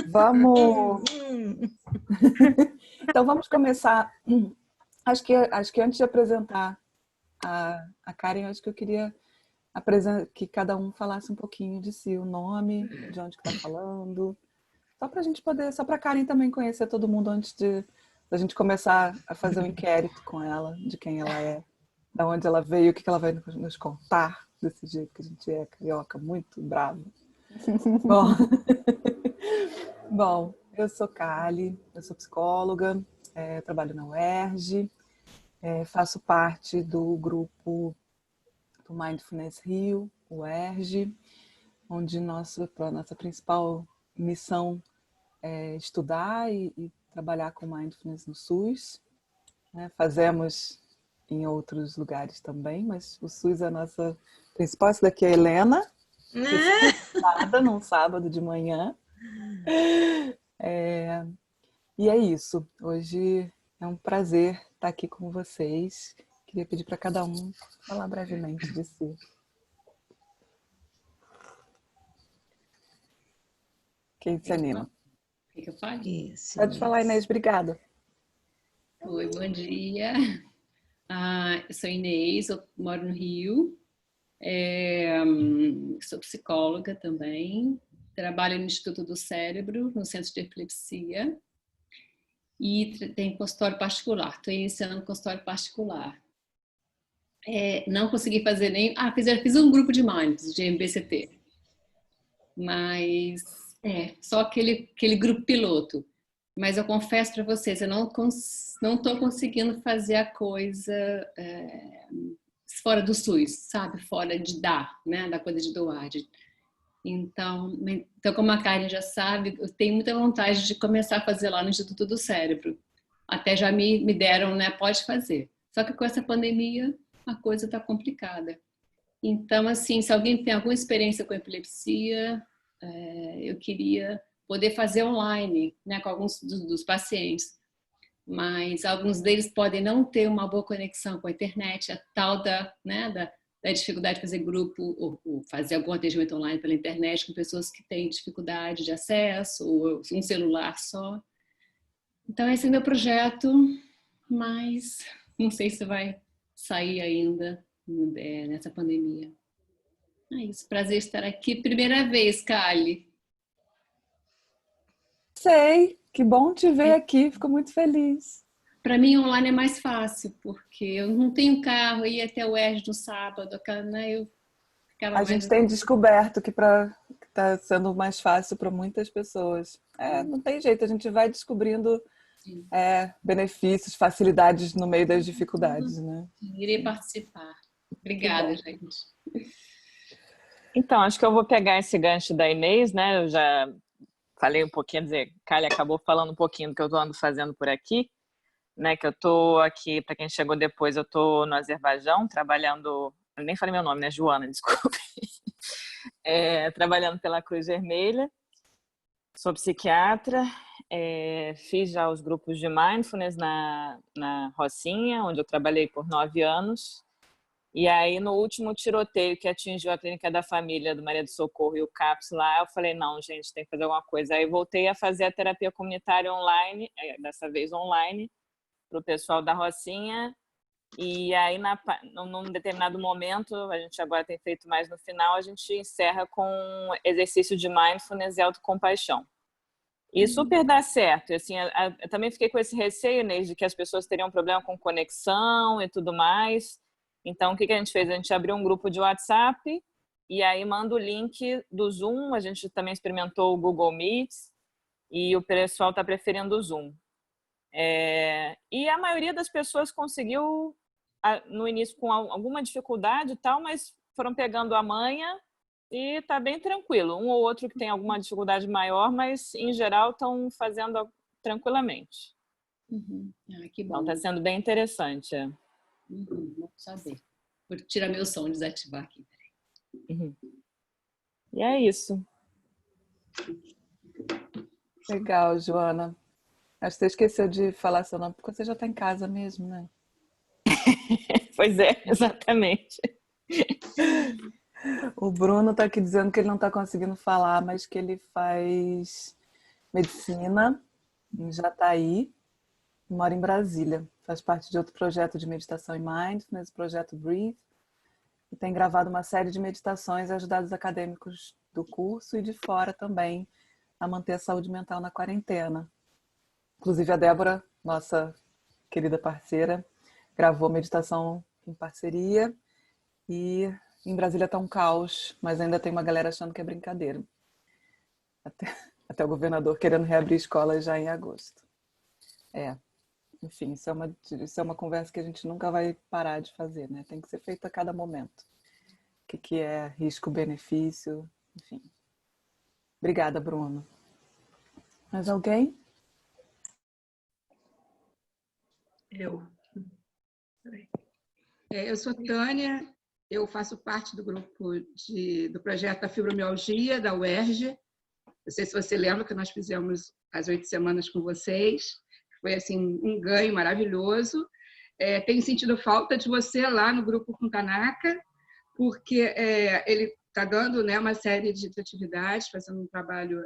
Vamos! Então vamos começar. Acho que antes de apresentar a Karen, acho que eu queria que cada um falasse um pouquinho de si, o nome, de onde que está falando, só para a gente poder, só para a Karen também conhecer todo mundo antes de a gente começar a fazer um inquérito com ela, de quem ela é, de onde ela veio, o que ela vai nos contar, desse jeito que a gente é carioca, muito bravo. Bom, bom, eu sou Kali, eu sou psicóloga, trabalho na UERJ, faço parte do grupo do Mindfulness Rio, UERJ, onde nossa principal missão é estudar e trabalhar com Mindfulness no SUS. Fazemos em outros lugares também, mas o SUS é a nossa principal. Essa daqui é a Helena, num sábado de manhã. E é isso. Hoje é um prazer estar aqui com vocês. Queria pedir para cada um falar brevemente de si. Quem se anima? O que eu fale? Pode falar, Inês. Obrigada. Oi, bom dia. Eu sou Inês, eu moro no Rio. Sou psicóloga também. Trabalho no Instituto do Cérebro, no Centro de Epilepsia. E tenho consultório particular. Estou iniciando um consultório particular. Não consegui fazer nem... fiz um grupo de Mindfulness, de MBCT. Mas... só aquele grupo piloto. Mas eu confesso para vocês, eu não estou conseguindo fazer a coisa fora do SUS, sabe? Fora de dar, né? Da coisa de doar. Então, como a Karen já sabe, eu tenho muita vontade de começar a fazer lá no Instituto do Cérebro. Até já me deram, né? Pode fazer. Só que com essa pandemia, a coisa está complicada. Então, assim, se alguém tem alguma experiência com epilepsia, eu queria poder fazer online, né, com alguns dos pacientes, mas alguns deles podem não ter uma boa conexão com a internet, a tal da dificuldade de fazer grupo ou fazer algum atendimento online pela internet com pessoas que têm dificuldade de acesso ou um celular só. Então esse é o meu projeto, mas não sei se vai sair ainda nessa pandemia. É isso, prazer estar aqui. Primeira vez, Kali. Sei, que bom te ver aqui, fico muito feliz. Para mim, online é mais fácil, porque eu não tenho carro, eu ia até o UERJ no sábado, né? Eu ficava mais... gente tem descoberto que está sendo mais fácil para muitas pessoas. Não tem jeito, a gente vai descobrindo benefícios, facilidades no meio das dificuldades, né? Irei participar. Obrigada, gente. Então, acho que eu vou pegar esse gancho da Inês, né? Eu já falei um pouquinho, dizer, Kali acabou falando um pouquinho do que eu ando fazendo por aqui, né? Que eu tô aqui, para quem chegou depois, eu tô no Azerbaijão, trabalhando, eu nem falei meu nome, né? Joana, desculpe. Trabalhando pela Cruz Vermelha, sou psiquiatra, fiz já os grupos de Mindfulness na Rocinha, onde eu trabalhei por 9 anos. E aí, no último tiroteio que atingiu a Clínica da Família do Maria do Socorro e o CAPS lá, eu falei, não, gente, tem que fazer alguma coisa. Aí voltei a fazer a terapia comunitária online, dessa vez online, para o pessoal da Rocinha. E aí, num determinado momento, a gente agora tem feito mais no final, a gente encerra com exercício de mindfulness e autocompaixão. E super dá certo. Assim, eu também fiquei com esse receio, né, de que as pessoas teriam problema com conexão e tudo mais. Então, o que a gente fez? A gente abriu um grupo de WhatsApp e aí manda o link do Zoom. A gente também experimentou o Google Meet e o pessoal está preferindo o Zoom. E a maioria das pessoas conseguiu, no início, com alguma dificuldade e tal, mas foram pegando a manha e está bem tranquilo. Um ou outro que tem alguma dificuldade maior, mas, em geral, estão fazendo tranquilamente. Que bom. Então, está sendo bem interessante. Vou saber. Vou tirar meu som, desativar aqui. E é isso. Legal, Joana. Acho que você esqueceu de falar seu nome, porque você já está em casa mesmo, né? Pois é, exatamente. O Bruno está aqui dizendo que ele não está conseguindo falar, mas que ele faz medicina em Jataí, mora em Brasília. Faz parte de outro projeto de meditação e mindfulness, o projeto Breathe, e tem gravado uma série de meditações e ajudado os acadêmicos do curso e de fora também a manter a saúde mental na quarentena. Inclusive a Débora, nossa querida parceira, gravou meditação em parceria e em Brasília está um caos, mas ainda tem uma galera achando que é brincadeira. Até o governador querendo reabrir escolas já em agosto. Enfim, isso é uma conversa que a gente nunca vai parar de fazer, né? Tem que ser feito a cada momento. O que é risco-benefício, enfim. Obrigada, Bruno. Mais alguém? Eu sou Tânia, eu faço parte do grupo do projeto da fibromialgia, da UERJ. Não sei se você lembra que nós fizemos as 8 semanas com vocês. Foi assim, um ganho maravilhoso. Tenho sentido falta de você lá no grupo com Tanaka, porque ele está dando, né, uma série de atividades, fazendo um trabalho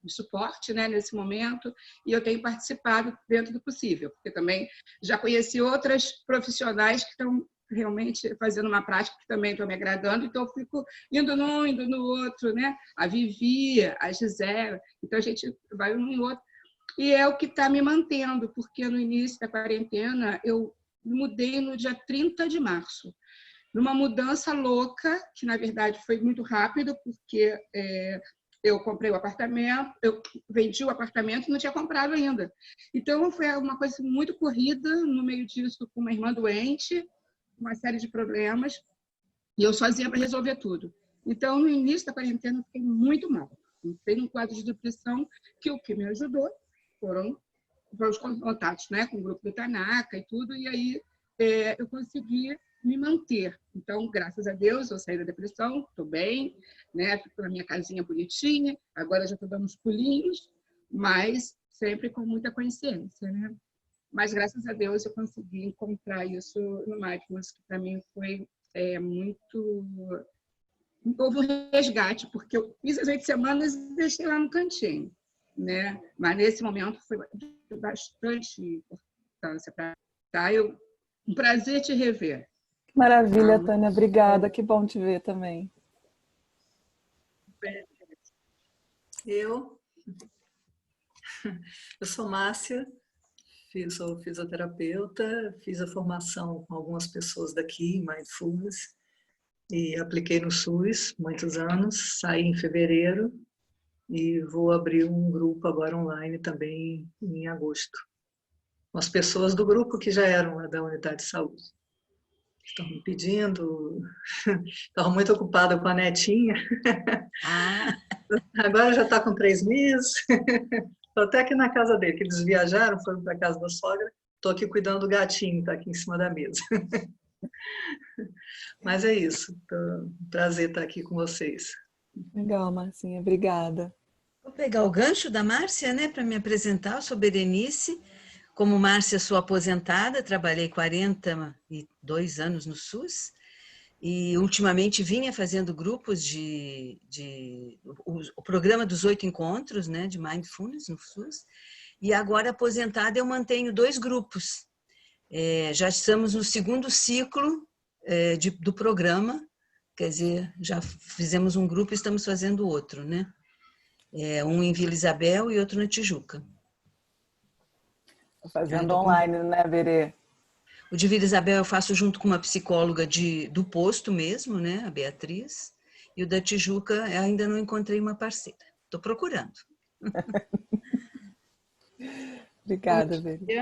de suporte, né, nesse momento, e eu tenho participado dentro do possível, porque também já conheci outras profissionais que estão realmente fazendo uma prática que também estou me agradando, então eu fico indo num, indo no outro, né? A Vivi, a Gisele, então a gente vai um em outro. E é o que está me mantendo, porque no início da quarentena eu mudei no dia 30 de março, numa mudança louca, que na verdade foi muito rápido, porque eu comprei o apartamento, eu vendi o apartamento e não tinha comprado ainda. Então foi uma coisa muito corrida, no meio disso com uma irmã doente, uma série de problemas, e eu sozinha para resolver tudo. Então, no início da quarentena, eu fiquei muito mal. Entrei num quadro de depressão, que o que me ajudou foram os contatos, né, com o grupo do Tanaka e tudo, e aí eu consegui me manter. Então, graças a Deus, eu saí da depressão, estou bem, né, fico na minha casinha bonitinha, agora já estou dando uns pulinhos, mas sempre com muita consciência, né? Mas, graças a Deus, eu consegui encontrar isso no Mindfulness, que para mim foi muito... Houve um resgate, porque eu fiz as 8 semanas e deixei lá no cantinho, né? Mas, nesse momento, foi de bastante importância para tá? Um prazer te rever. Maravilha, Tânia. Obrigada. Que bom te ver também. Eu sou Márcia, sou fisioterapeuta, fiz a formação com algumas pessoas daqui em Mindfulness e apliquei no SUS muitos anos, saí em fevereiro e vou abrir um grupo agora online também em agosto, com as pessoas do grupo que já eram lá da unidade de saúde. Estão me pedindo, estava muito ocupada com a netinha. Agora já está com 3 meses. Estou até aqui na casa dele, que eles viajaram, foram para a casa da sogra. Estou aqui cuidando do gatinho, está aqui em cima da mesa. Mas é isso. Prazer estar aqui com vocês. Legal, Marcinha. Obrigada. Vou pegar o gancho da Márcia, né, para me apresentar. Eu sou Berenice. Como Márcia, sou aposentada, trabalhei 42 anos no SUS e ultimamente vinha fazendo grupos o programa dos 8 encontros, né, de Mindfulness no SUS, e agora aposentada eu mantenho 2 grupos. Já estamos no 2º ciclo do programa, quer dizer, já fizemos um grupo e estamos fazendo outro, né? Um em Vila Isabel e outro na Tijuca. Fazendo online, né, Berê? O de Vila Isabel eu faço junto com uma psicóloga do posto mesmo, né, a Beatriz. E o da Tijuca eu ainda não encontrei uma parceira. Estou procurando. Obrigada, Berê.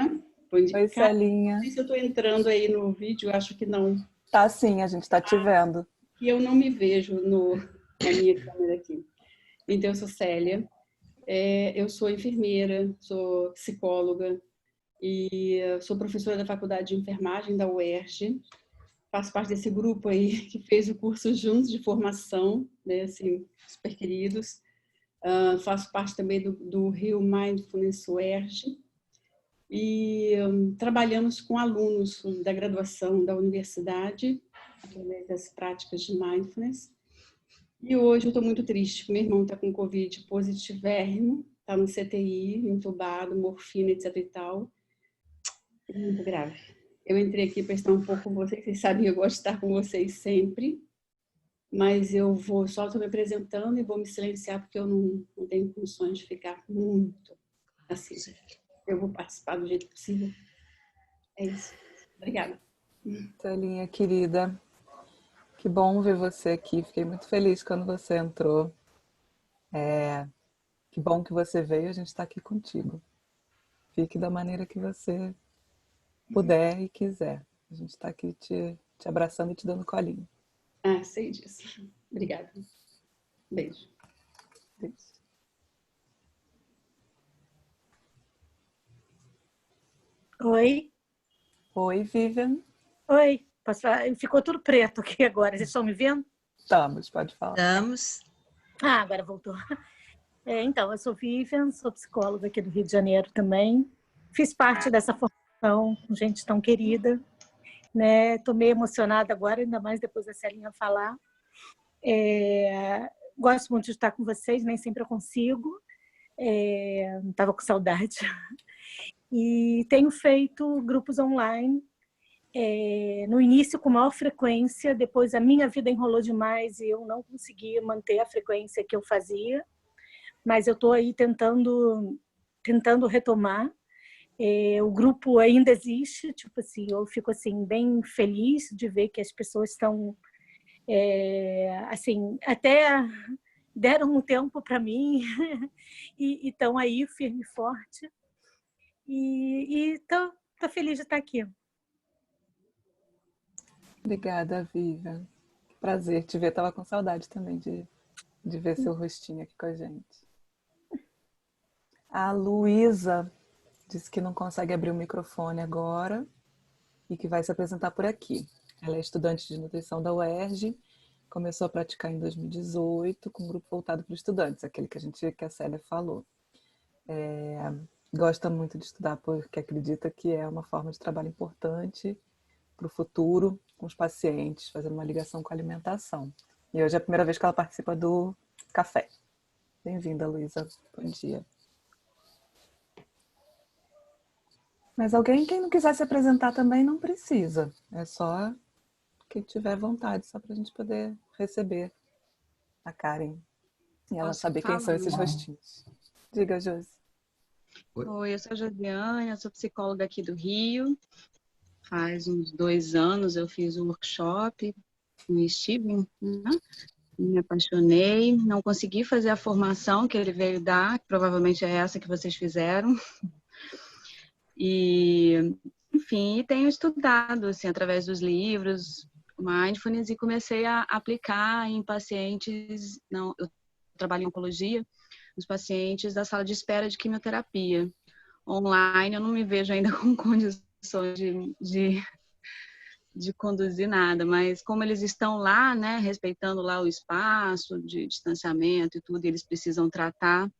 Bom dia. Oi, Celinha. Não sei se eu estou entrando aí no vídeo, acho que não. Tá sim, a gente está te vendo. E eu não me vejo na minha câmera aqui. Então, eu sou Célia, eu sou enfermeira, sou psicóloga, e sou professora da Faculdade de Enfermagem da UERJ. Faço parte desse grupo aí que fez o curso juntos de formação, né, assim, super queridos. Faço parte também do Rio Mindfulness UERJ. E trabalhamos com alunos da graduação da universidade, através das práticas de Mindfulness. E hoje eu estou muito triste. Meu irmão está com Covid positivérrimo, está no CTI, entubado, morfina, etc e tal. É muito grave. Eu entrei aqui para estar um pouco com vocês. Vocês sabem que eu gosto de estar com vocês sempre. Mas eu vou só estou me apresentando e vou me silenciar porque eu não tenho condições de ficar muito assim. Eu vou participar do jeito possível. É isso. Obrigada. Celinha, querida, que bom ver você aqui. Fiquei muito feliz quando você entrou. Que bom que você veio, a gente está aqui contigo. Fique da maneira que você puder e quiser. A gente está aqui te abraçando e te dando colinho. Ah, sei disso. Obrigada. Beijo. Beijo. Oi. Oi, Vivian. Oi. Posso falar? Ficou tudo preto aqui agora. Vocês estão me vendo? Estamos, pode falar. Estamos. Ah, agora voltou. Então, eu sou Vivian, sou psicóloga aqui do Rio de Janeiro também. Fiz parte dessa formação com gente tão querida. Estou meio emocionada agora, ainda mais depois da Celinha falar. Gosto muito de estar com vocês, nem sempre eu consigo. Estava com saudade. E tenho feito grupos online, no início com maior frequência, depois a minha vida enrolou demais e eu não conseguia manter a frequência que eu fazia, mas eu estou aí tentando retomar. O grupo ainda existe, tipo assim, eu fico assim bem feliz de ver que as pessoas estão assim, até deram um tempo para mim e estão aí firme e forte. E tô feliz de estar aqui. Obrigada, Vivian. Prazer te ver. Tava com saudade também de ver seu rostinho aqui com a gente. A Luísa disse que não consegue abrir o microfone agora e que vai se apresentar por aqui. Ela é estudante de nutrição da UERJ, começou a praticar em 2018 com um grupo voltado para estudantes, aquele que a Célia falou. Gosta muito de estudar porque acredita que é uma forma de trabalho importante para o futuro com os pacientes, fazendo uma ligação com a alimentação. E hoje é a primeira vez que ela participa do café. Bem-vinda, Luísa. Bom dia. Mas quem não quiser se apresentar também não precisa. É só quem tiver vontade, só para a gente poder receber a Karen e ela saber quem são esses rostinhos. Diga, Josi. Oi, eu sou a Josiane, eu sou psicóloga aqui do Rio. Faz uns 2 anos eu fiz um workshop com o Steven, né? Me apaixonei, não consegui fazer a formação que ele veio dar, que provavelmente é essa que vocês fizeram. E, enfim, tenho estudado assim, através dos livros, Mindfulness, e comecei a aplicar em pacientes, eu trabalho em oncologia, nos pacientes da sala de espera de quimioterapia. Online eu não me vejo ainda com condições de conduzir nada, mas como eles estão lá, né, respeitando lá o espaço de distanciamento e tudo, e eles precisam tratar,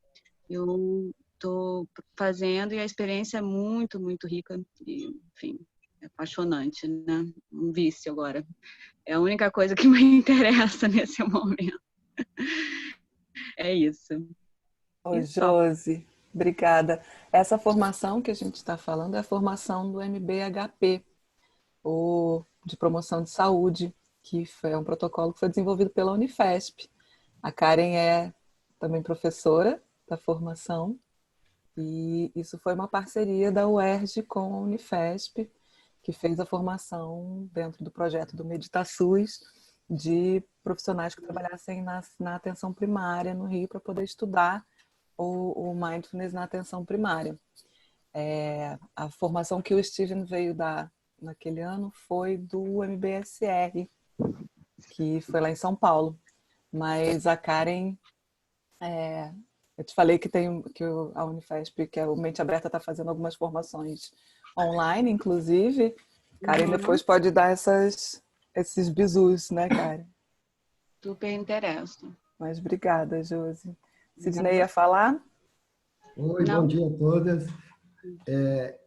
eu estou fazendo e a experiência é muito, muito rica e, enfim, é apaixonante, né? Um vício agora. É a única coisa que me interessa nesse momento. É isso. Oi, Josi. Obrigada. Essa formação que a gente está falando é a formação do MBHP, ou de promoção de saúde, que é um protocolo que foi desenvolvido pela Unifesp. A Karen é também professora da formação e isso foi uma parceria da UERJ com a Unifesp, que fez a formação dentro do projeto do MeditaSUS de profissionais que trabalhassem na atenção primária no Rio para poder estudar o Mindfulness na atenção primária. A formação que o Steven veio dar naquele ano foi do MBSR, que foi lá em São Paulo. Mas a Karen, eu te falei que a Unifesp, que é o Mente Aberta, está fazendo algumas formações online, inclusive. Karen depois pode dar esses bizus, né, Karen? Super interessa. Mas obrigada, Josi. Sidney ia falar? Oi, bom dia a todas.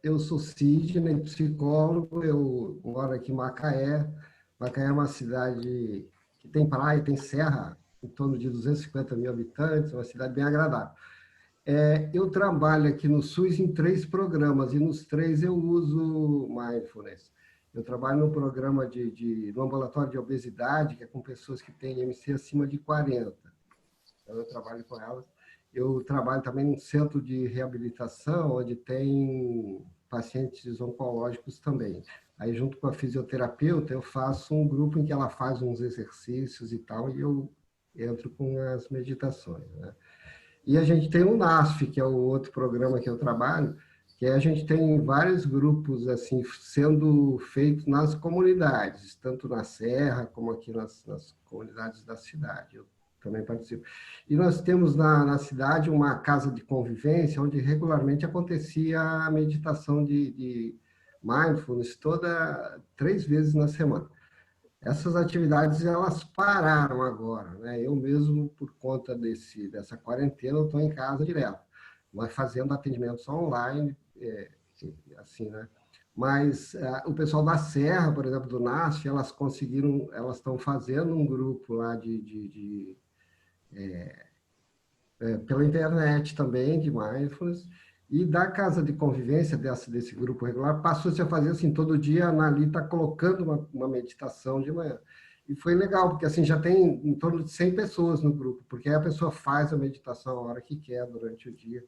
Eu sou Sidney, psicólogo, eu moro aqui em Macaé. Macaé é uma cidade que tem praia, tem serra, em torno de 250 mil habitantes, uma cidade bem agradável. Eu trabalho aqui no SUS em 3 programas, e nos 3 eu uso Mindfulness. Eu trabalho no programa no ambulatório de obesidade, que é com pessoas que têm IMC acima de 40. Então, eu trabalho com elas. Eu trabalho também num centro de reabilitação, onde tem pacientes oncológicos também. Aí, junto com a fisioterapeuta, eu faço um grupo em que ela faz uns exercícios e tal, e eu entro com as meditações, né? E a gente tem o NASF, que é o outro programa que eu trabalho, que a gente tem vários grupos assim sendo feitos nas comunidades, tanto na Serra como aqui nas comunidades da cidade. Eu também participo. E nós temos na cidade uma casa de convivência, onde regularmente acontecia a meditação de mindfulness 3 vezes na semana. Essas atividades, elas pararam agora, né? Eu mesmo, por conta dessa quarentena, eu estou em casa direto, mas fazendo atendimentos online, assim, né? Mas o pessoal da Serra, por exemplo, do NASF, elas estão fazendo um grupo lá pela internet também, de mindfulness, e da casa de convivência desse grupo regular, passou-se a fazer assim, todo dia a Anali está colocando uma meditação de manhã. E foi legal, porque assim, já tem em torno de 100 pessoas no grupo, porque aí a pessoa faz a meditação a hora que quer, durante o dia.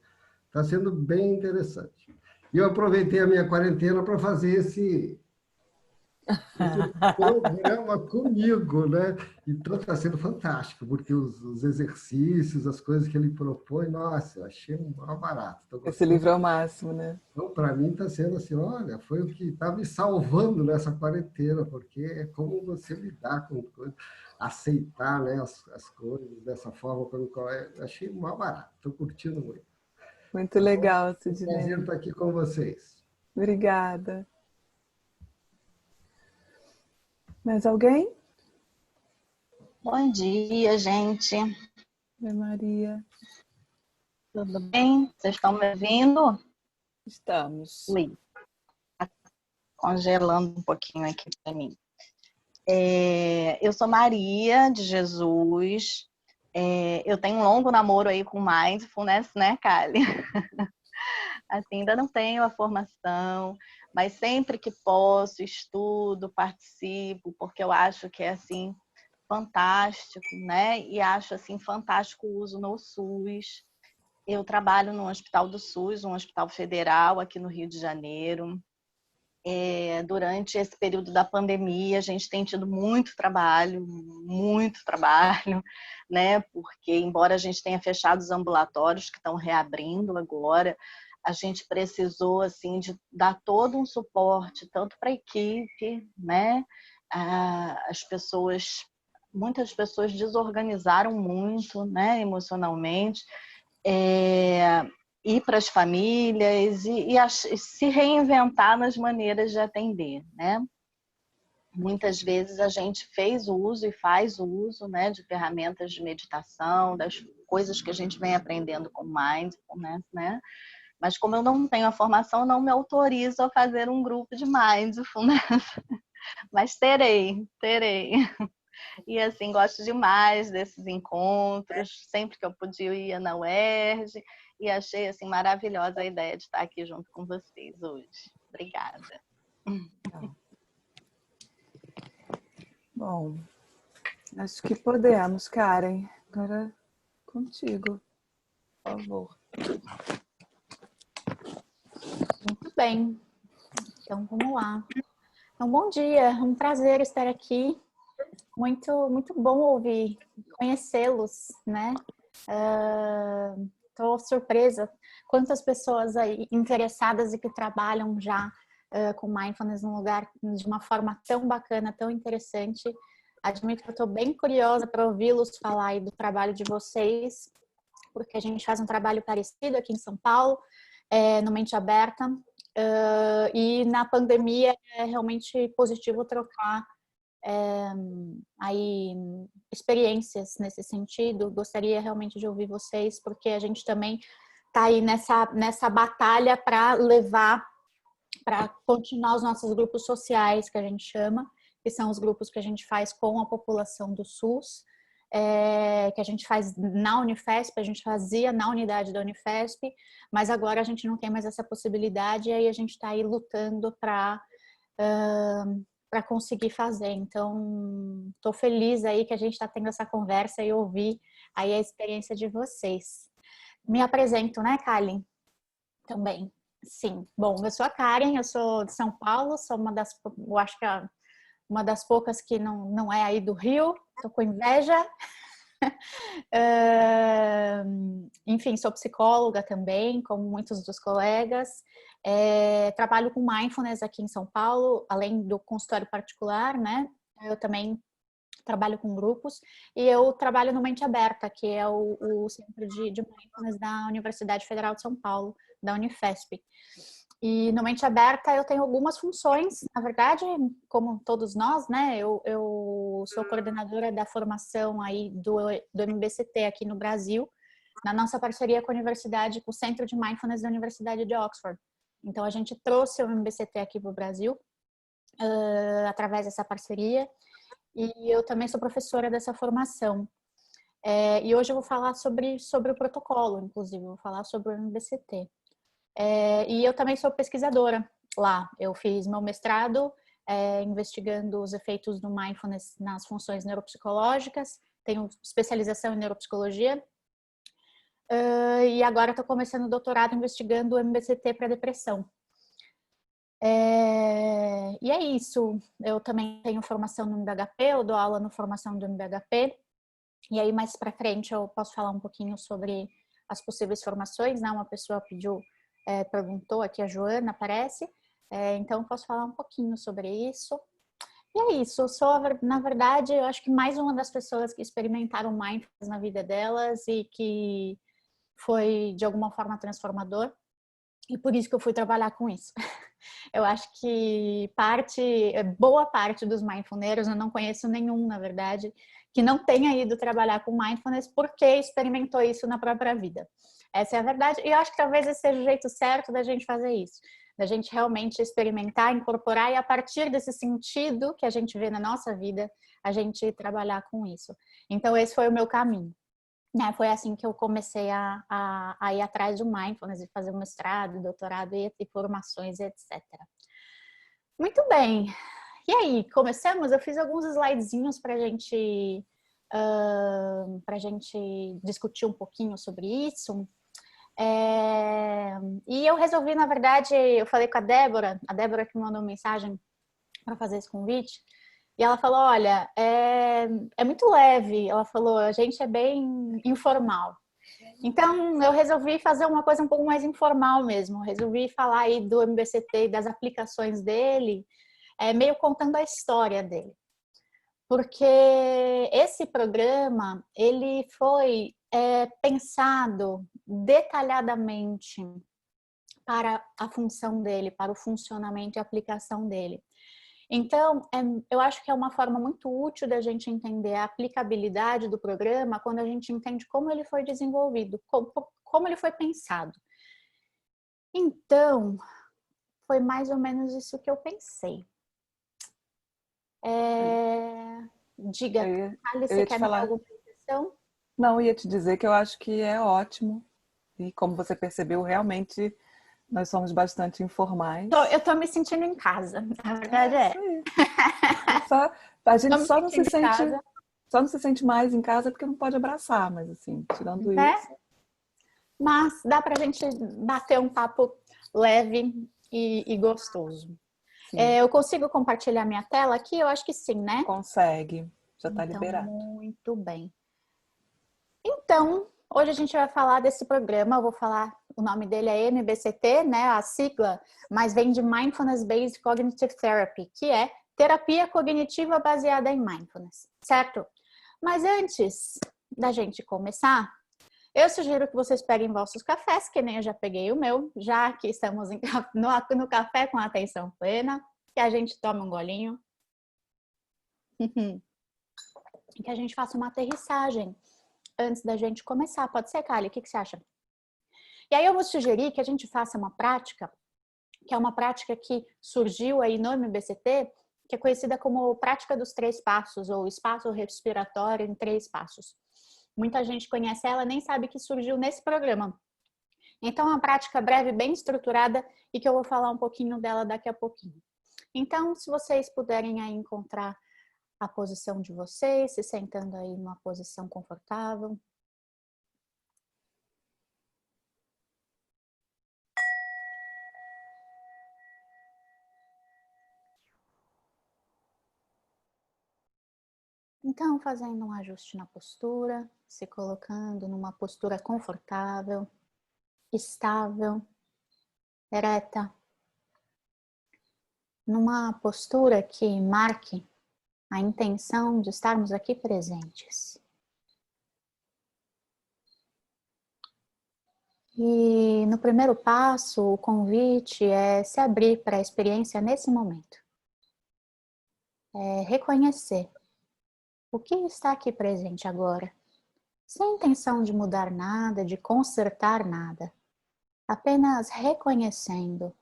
Está sendo bem interessante. E eu aproveitei a minha quarentena para fazer esse programa comigo, né? Então está sendo fantástico, porque os exercícios, as coisas que ele propõe, nossa, eu achei um barato. Esse livro é o máximo, né? Então, para mim está sendo assim, olha, foi o que está me salvando nessa quarentena, porque é como você lidar com coisas, aceitar, né, as coisas dessa forma, eu achei mal barato, estou curtindo muito. Muito legal, É um Sidney. prazer estar aqui com vocês. Obrigada. Mais alguém? Bom dia, gente. Oi, Maria. Tudo bem? Vocês estão me ouvindo? Estamos. Ui. Tá congelando um pouquinho aqui para mim. Eu sou Maria de Jesus. Eu tenho um longo namoro aí com Mindfulness, né, Kali? Assim, ainda não tenho a formação, mas sempre que posso, estudo, participo, porque eu acho que é assim fantástico, né? E acho assim fantástico o uso no SUS. Eu trabalho no Hospital do SUS, um hospital federal aqui no Rio de Janeiro. Durante esse período da pandemia, a gente tem tido muito trabalho, né? Porque embora a gente tenha fechado os ambulatórios que estão reabrindo agora, a gente precisou assim de dar todo um suporte tanto para a equipe, né? Muitas pessoas desorganizaram muito, né? Emocionalmente, e para as famílias e se reinventar nas maneiras de atender, né? Muitas vezes a gente fez uso e faz uso, né, de ferramentas de meditação, das coisas que a gente vem aprendendo com Mindfulness, né? Mas como eu não tenho a formação, não me autorizo a fazer um grupo de Mindfulness. Mas terei. E assim, gosto demais desses encontros. Sempre que eu podia, eu ia na UERJ. E achei assim maravilhosa a ideia de estar aqui junto com vocês hoje. Obrigada. Bom, acho que podemos, Karen. Agora contigo, por favor. Muito bem. Então, vamos lá. Então, bom dia. É um prazer estar aqui. Muito bom ouvir, conhecê-los, né? Estou surpresa quantas pessoas aí interessadas e que trabalham já com Mindfulness num lugar de uma forma tão bacana, tão interessante. Admito que eu estou bem curiosa para ouvi-los falar aí do trabalho de vocês, porque a gente faz um trabalho parecido aqui em São Paulo, no Mente Aberta, e na pandemia é realmente positivo trocar aí experiências nesse sentido. Gostaria realmente de ouvir vocês, porque a gente também está aí nessa batalha para continuar os nossos grupos sociais, que a gente chama, que são os grupos que a gente faz com a população do SUS. que a gente faz na Unifesp, a gente fazia na unidade da Unifesp, mas agora a gente não tem mais essa possibilidade, e aí a gente está aí lutando para conseguir fazer. Então, estou feliz aí que a gente está tendo essa conversa e ouvir aí a experiência de vocês. Me apresento, né, Karen? Também. Sim. Bom, eu sou a Karen, eu sou de São Paulo, sou eu acho que uma das poucas que não é aí do Rio, tô com inveja. Enfim, sou psicóloga também, como muitos dos colegas. Trabalho com mindfulness aqui em São Paulo, além do consultório particular, né? Eu também trabalho com grupos e eu trabalho no Mente Aberta, que é o Centro de Mindfulness da Universidade Federal de São Paulo, da Unifesp. E no Mente Aberta eu tenho algumas funções, na verdade, como todos nós, né? Eu sou coordenadora da formação aí do MBCT aqui no Brasil, na nossa parceria com a universidade, com o Centro de Mindfulness da Universidade de Oxford. Então a gente trouxe o MBCT aqui para o Brasil através dessa parceria. E eu também sou professora dessa formação. E hoje eu vou falar sobre o protocolo, inclusive, vou falar sobre o MBCT. E eu também sou pesquisadora lá. Eu fiz meu mestrado investigando os efeitos do mindfulness nas funções neuropsicológicas, tenho especialização em neuropsicologia. E agora estou começando o doutorado investigando o MBCT para depressão. E é isso, eu também tenho formação no MBHP, eu dou aula no formação do MBHP, e aí mais para frente eu posso falar um pouquinho sobre as possíveis formações, né? Uma pessoa perguntou aqui, a Joana, parece, então eu posso falar um pouquinho sobre isso. E é isso, eu sou, na verdade, eu acho que mais uma das pessoas que experimentaram mindfulness na vida delas e que foi de alguma forma transformador, e por isso que eu fui trabalhar com isso. Eu acho que boa parte dos mindfulneiros, eu não conheço nenhum, na verdade, que não tenha ido trabalhar com mindfulness porque experimentou isso na própria vida. Essa é a verdade. E eu acho que talvez esse seja o jeito certo da gente fazer isso. Da gente realmente experimentar, incorporar e a partir desse sentido que a gente vê na nossa vida, a gente trabalhar com isso. Então esse foi o meu caminho. Foi assim que eu comecei a ir atrás do mindfulness e fazer mestrado, doutorado e formações, etc. Muito bem. E aí, começamos? Eu fiz alguns slidezinhos para a gente discutir um pouquinho sobre isso. E eu resolvi, na verdade, eu falei com a Débora que me mandou mensagem para fazer esse convite. E ela falou, olha, é muito leve. Ela falou, a gente é bem informal. Então, eu resolvi fazer uma coisa um pouco mais informal mesmo. Resolvi falar aí do MBCT e das aplicações dele, meio contando a história dele. Porque esse programa, ele foi pensado detalhadamente para a função dele, para o funcionamento e aplicação dele. Então, eu acho que é uma forma muito útil da gente entender a aplicabilidade do programa quando a gente entende como ele foi desenvolvido, como ele foi pensado. Então, foi mais ou menos isso que eu pensei. Diga, Ali, você quer me dar alguma questão? Não, eu ia te dizer que eu acho que é ótimo. E como você percebeu, realmente nós somos bastante informais. Eu tô me sentindo em casa, a verdade é. A gente só não se sente mais em casa porque não pode abraçar, mas assim, tirando isso. Mas dá pra gente bater um papo leve e gostoso. Eu consigo compartilhar minha tela aqui? Eu acho que sim, né? Consegue, já tá liberado. Muito bem. Então, hoje a gente vai falar desse programa, eu vou falar, o nome dele é MBCT, né, a sigla, mas vem de Mindfulness Based Cognitive Therapy, que é terapia cognitiva baseada em mindfulness, certo? Mas antes da gente começar, eu sugiro que vocês peguem vossos cafés, que nem eu já peguei o meu, já que estamos no café com atenção plena, que a gente tome um golinho e que a gente faça uma aterrissagem antes da gente começar. Pode ser, Kali? O que você acha? E aí eu vou sugerir que a gente faça uma prática, que é uma prática que surgiu aí no MBCT, que é conhecida como prática dos 3 passos, ou espaço respiratório em 3 passos. Muita gente conhece ela, nem sabe que surgiu nesse programa. Então, é uma prática breve, bem estruturada, e que eu vou falar um pouquinho dela daqui a pouquinho. Então, se vocês puderem aí encontrar a posição de vocês, se sentando aí numa posição confortável. Então, fazendo um ajuste na postura, se colocando numa postura confortável, estável, ereta. Numa postura que marque a intenção de estarmos aqui presentes. E no primeiro passo, o convite é se abrir para a experiência nesse momento. É reconhecer o que está aqui presente agora, sem intenção de mudar nada, de consertar nada, apenas reconhecendo,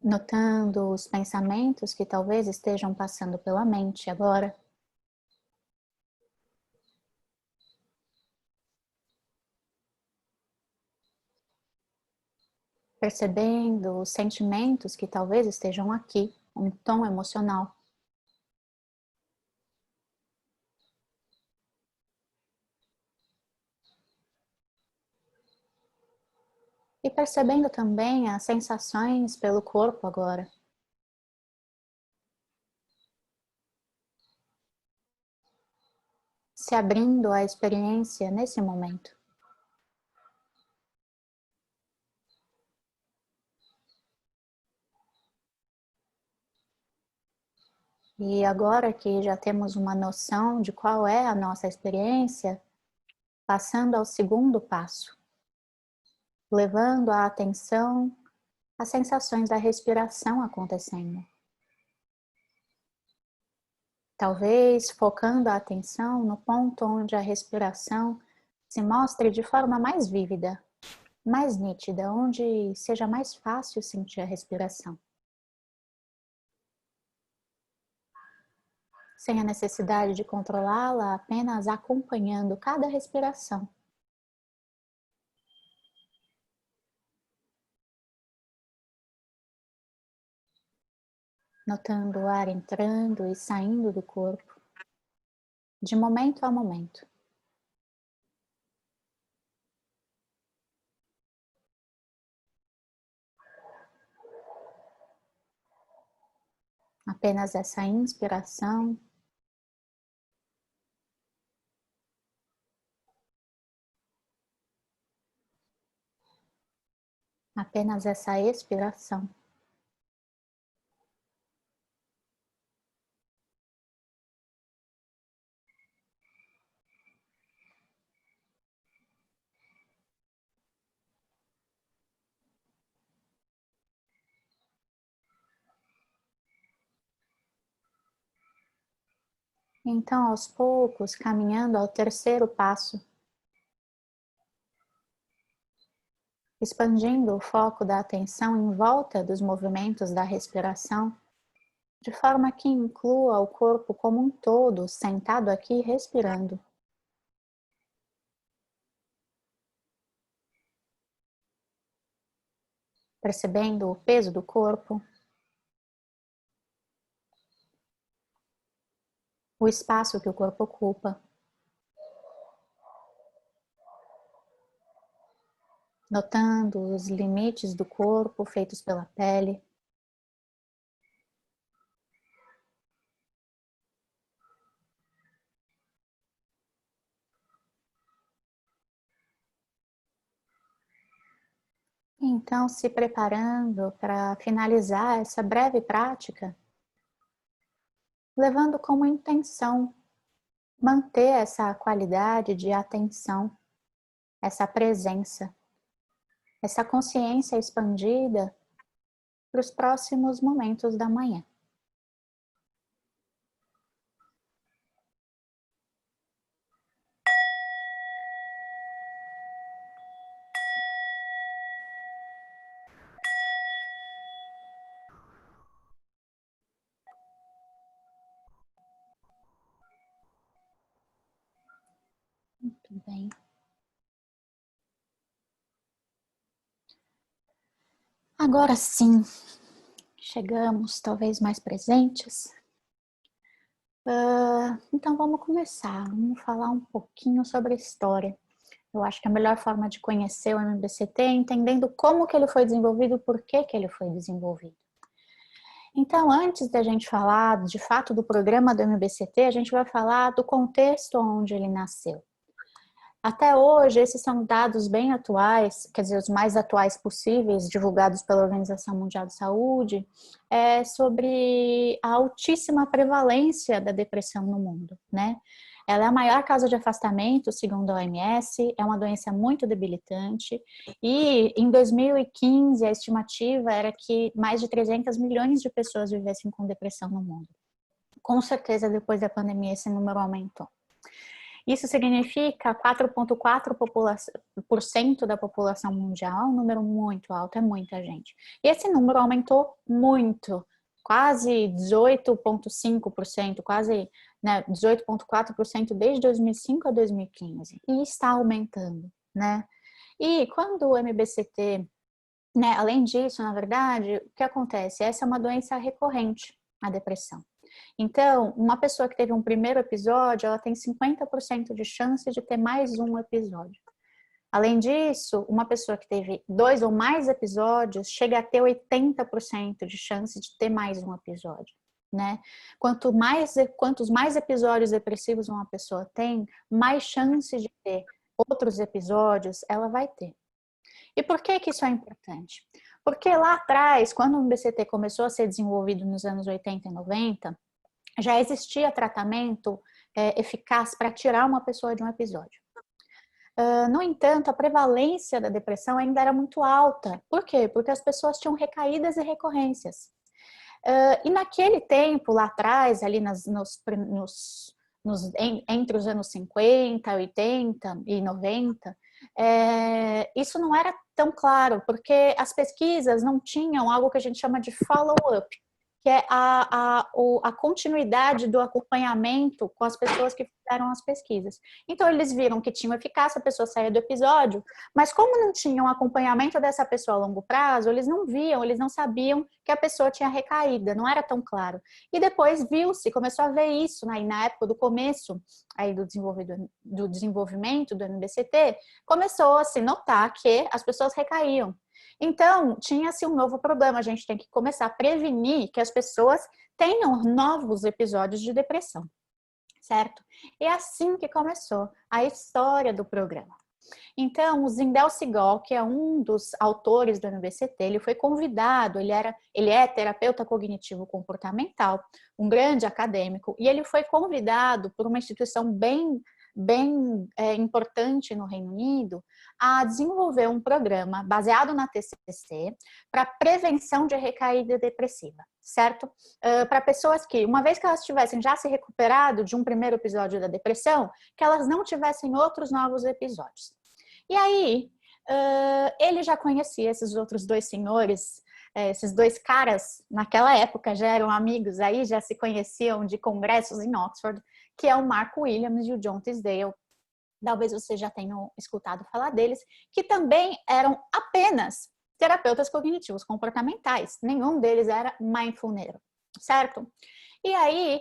notando os pensamentos que talvez estejam passando pela mente agora. Percebendo os sentimentos que talvez estejam aqui, um tom emocional. E percebendo também as sensações pelo corpo agora. Se abrindo à experiência nesse momento. E agora que já temos uma noção de qual é a nossa experiência, passando ao segundo passo, levando a atenção às sensações da respiração acontecendo. Talvez focando a atenção no ponto onde a respiração se mostre de forma mais vívida, mais nítida, onde seja mais fácil sentir a respiração. Sem a necessidade de controlá-la, apenas acompanhando cada respiração. Notando o ar entrando e saindo do corpo, de momento a momento. Apenas essa inspiração. Apenas essa expiração. Então, aos poucos, caminhando ao terceiro passo, expandindo o foco da atenção em volta dos movimentos da respiração, de forma que inclua o corpo como um todo, sentado aqui respirando. Percebendo o peso do corpo, o espaço que o corpo ocupa, notando os limites do corpo feitos pela pele. Então, se preparando para finalizar essa breve prática, levando como intenção manter essa qualidade de atenção, essa presença, essa consciência expandida para os próximos momentos da manhã. Agora sim, chegamos talvez mais presentes. Então vamos começar, vamos falar um pouquinho sobre a história. Eu acho que a melhor forma de conhecer o MBCT é entendendo como que ele foi desenvolvido e por que ele foi desenvolvido. Então, antes da gente falar de fato do programa do MBCT, a gente vai falar do contexto onde ele nasceu. Até hoje, esses são dados bem atuais, quer dizer, os mais atuais possíveis, divulgados pela Organização Mundial de Saúde, sobre a altíssima prevalência da depressão no mundo, né? Ela é a maior causa de afastamento, segundo a OMS, é uma doença muito debilitante, e em 2015 a estimativa era que mais de 300 milhões de pessoas vivessem com depressão no mundo. Com certeza, depois da pandemia, esse número aumentou. Isso significa 4,4% da população mundial, um número muito alto, é muita gente. E esse número aumentou muito, quase 18,5%, quase 18,4% desde 2005 a 2015. E está aumentando, né? E quando o MBCT, né, além disso, na verdade, o que acontece? Essa é uma doença recorrente, a depressão. Então, uma pessoa que teve um primeiro episódio, ela tem 50% de chance de ter mais um episódio. Além disso, uma pessoa que teve 2 ou mais episódios chega a ter 80% de chance de ter mais um episódio, né? Quantos mais episódios depressivos uma pessoa tem, mais chance de ter outros episódios ela vai ter. E por que isso é importante? Porque lá atrás, quando o MBCT começou a ser desenvolvido nos anos 80 e 90, já existia tratamento eficaz para tirar uma pessoa de um episódio. No entanto, a prevalência da depressão ainda era muito alta. Por quê? Porque as pessoas tinham recaídas e recorrências. E naquele tempo, lá atrás, ali entre os anos 50, 80 e 90, isso não era tão claro, porque as pesquisas não tinham algo que a gente chama de follow-up, que é a continuidade do acompanhamento com as pessoas que fizeram as pesquisas. Então, eles viram que tinha eficácia, a pessoa saía do episódio, mas como não tinham acompanhamento dessa pessoa a longo prazo, eles não viam, eles não sabiam que a pessoa tinha recaída, não era tão claro. E depois viu-se, começou a ver isso, né, na época do começo aí do desenvolvimento do MBCT, começou a se notar que as pessoas recaíam. Então, tinha-se um novo problema, a gente tem que começar a prevenir que as pessoas tenham novos episódios de depressão, certo? E é assim que começou a história do programa. Então, o Zindel Segal, que é um dos autores do MBCT, ele foi convidado, ele é terapeuta cognitivo-comportamental, um grande acadêmico, e ele foi convidado por uma instituição bem importante no Reino Unido a desenvolver um programa baseado na TCC para prevenção de recaída depressiva, certo? Para pessoas que, uma vez que elas tivessem já se recuperado de um primeiro episódio da depressão, que elas não tivessem outros novos episódios. E aí, ele já conhecia esses outros dois senhores, esses dois caras, naquela época já eram amigos, aí já se conheciam de congressos em Oxford, que é o Mark Williams e o John Tisdale. Talvez você já tenha escutado falar deles, que também eram apenas terapeutas cognitivos comportamentais. Nenhum deles era mindfulneiro, certo? E aí,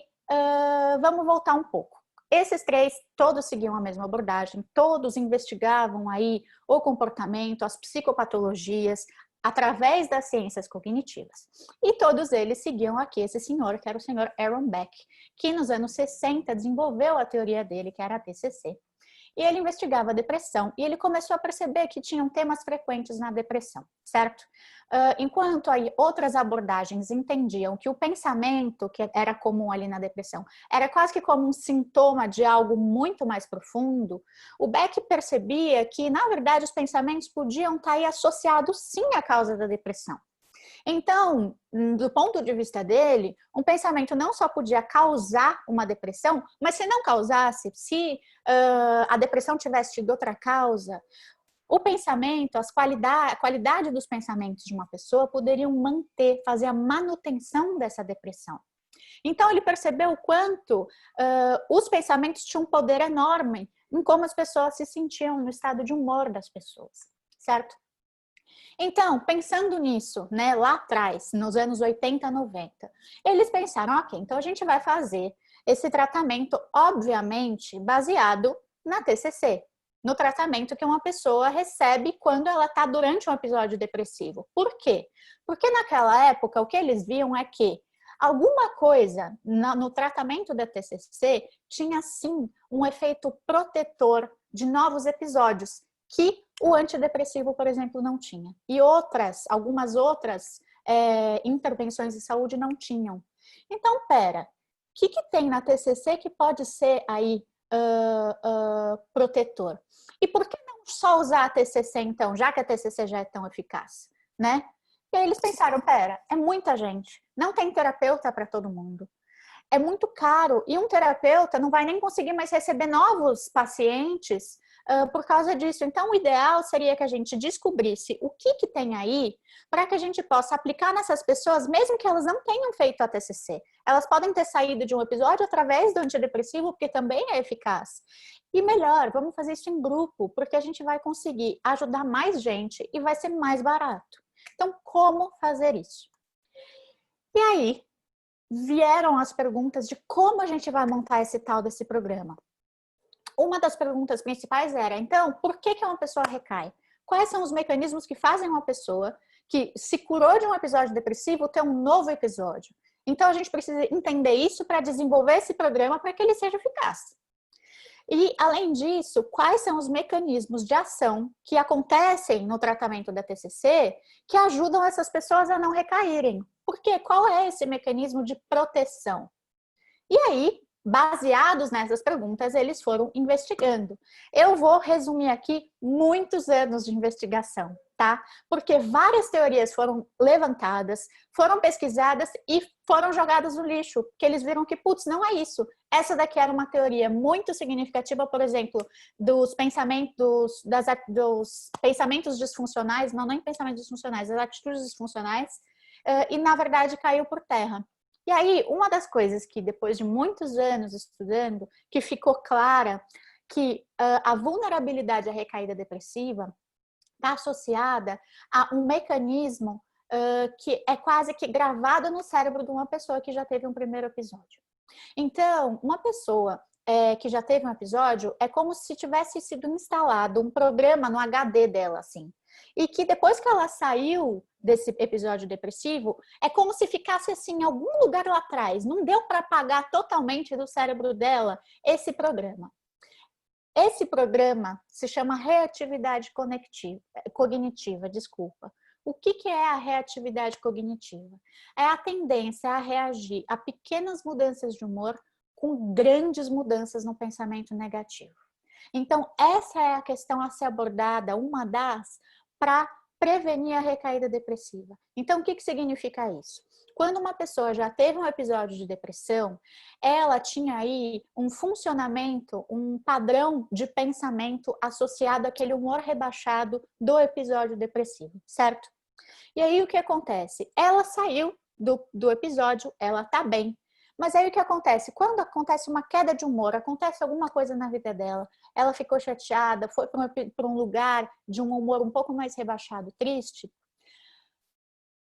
vamos voltar um pouco. Esses três, todos seguiam a mesma abordagem, todos investigavam aí o comportamento, as psicopatologias, através das ciências cognitivas. E todos eles seguiam aqui esse senhor, que era o senhor Aaron Beck, que nos anos 60 desenvolveu a teoria dele, que era a TCC. E ele investigava a depressão e ele começou a perceber que tinham temas frequentes na depressão, certo? Enquanto aí outras abordagens entendiam que o pensamento, que era comum ali na depressão, era quase que como um sintoma de algo muito mais profundo, o Beck percebia que, na verdade, os pensamentos podiam estar aí associados sim à causa da depressão. Então, do ponto de vista dele, um pensamento não só podia causar uma depressão, mas se não causasse, se a depressão tivesse tido outra causa, o pensamento, a qualidade dos pensamentos de uma pessoa poderiam fazer a manutenção dessa depressão. Então, ele percebeu o quanto os pensamentos tinham um poder enorme em como as pessoas se sentiam, no estado de humor das pessoas, certo? Então, pensando nisso, né, lá atrás, nos anos 80, 90, eles pensaram, ok, então a gente vai fazer esse tratamento, obviamente, baseado na TCC, no tratamento que uma pessoa recebe quando ela está durante um episódio depressivo. Por quê? Porque naquela época, o que eles viam é que alguma coisa no tratamento da TCC tinha, sim, um efeito protetor de novos episódios, que o antidepressivo, por exemplo, não tinha. E algumas outras intervenções de saúde não tinham. Então, o que tem na TCC que pode ser aí protetor? E por que não só usar a TCC, então, já que a TCC já é tão eficaz, né? E aí eles pensaram, é muita gente, não tem terapeuta para todo mundo. É muito caro e um terapeuta não vai nem conseguir mais receber novos pacientes por causa disso. Então, o ideal seria que a gente descobrisse o que tem aí para que a gente possa aplicar nessas pessoas, mesmo que elas não tenham feito a TCC. Elas podem ter saído de um episódio através do antidepressivo, porque também é eficaz. E melhor, vamos fazer isso em grupo, porque a gente vai conseguir ajudar mais gente e vai ser mais barato. Então, como fazer isso? E aí, vieram as perguntas de como a gente vai montar esse tal desse programa. Uma das perguntas principais era, então, por que uma pessoa recai? Quais são os mecanismos que fazem uma pessoa que se curou de um episódio depressivo ter um novo episódio? Então, a gente precisa entender isso para desenvolver esse programa para que ele seja eficaz. E, além disso, quais são os mecanismos de ação que acontecem no tratamento da TCC que ajudam essas pessoas a não recaírem? Porque qual é esse mecanismo de proteção? E aí, baseados nessas perguntas, eles foram investigando. Eu vou resumir aqui muitos anos de investigação, tá? Porque várias teorias foram levantadas, foram pesquisadas e foram jogadas no lixo, porque eles viram que, putz, não é isso. Essa daqui era uma teoria muito significativa, por exemplo, dos pensamentos disfuncionais, não nem pensamentos disfuncionais, das atitudes disfuncionais, e na verdade caiu por terra. E aí, uma das coisas que depois de muitos anos estudando, que ficou clara que a vulnerabilidade à recaída depressiva está associada a um mecanismo que é quase que gravado no cérebro de uma pessoa que já teve um primeiro episódio. Então, uma pessoa que já teve um episódio é como se tivesse sido instalado um programa no HD dela, assim. E que depois que ela saiu desse episódio depressivo, é como se ficasse assim em algum lugar lá atrás. Não deu para apagar totalmente do cérebro dela esse programa. Esse programa se chama reatividade cognitiva, desculpa. O que é a reatividade cognitiva? É a tendência a reagir a pequenas mudanças de humor com grandes mudanças no pensamento negativo. Então, essa é a questão a ser abordada, uma das, para prevenir a recaída depressiva. Então, o que significa isso? Quando uma pessoa já teve um episódio de depressão, ela tinha aí um funcionamento, um padrão de pensamento associado àquele humor rebaixado do episódio depressivo, certo? E aí o que acontece? Ela saiu do episódio, ela tá bem. Mas aí o que acontece? Quando acontece uma queda de humor, acontece alguma coisa na vida dela, ela ficou chateada, foi para um lugar de um humor um pouco mais rebaixado, triste,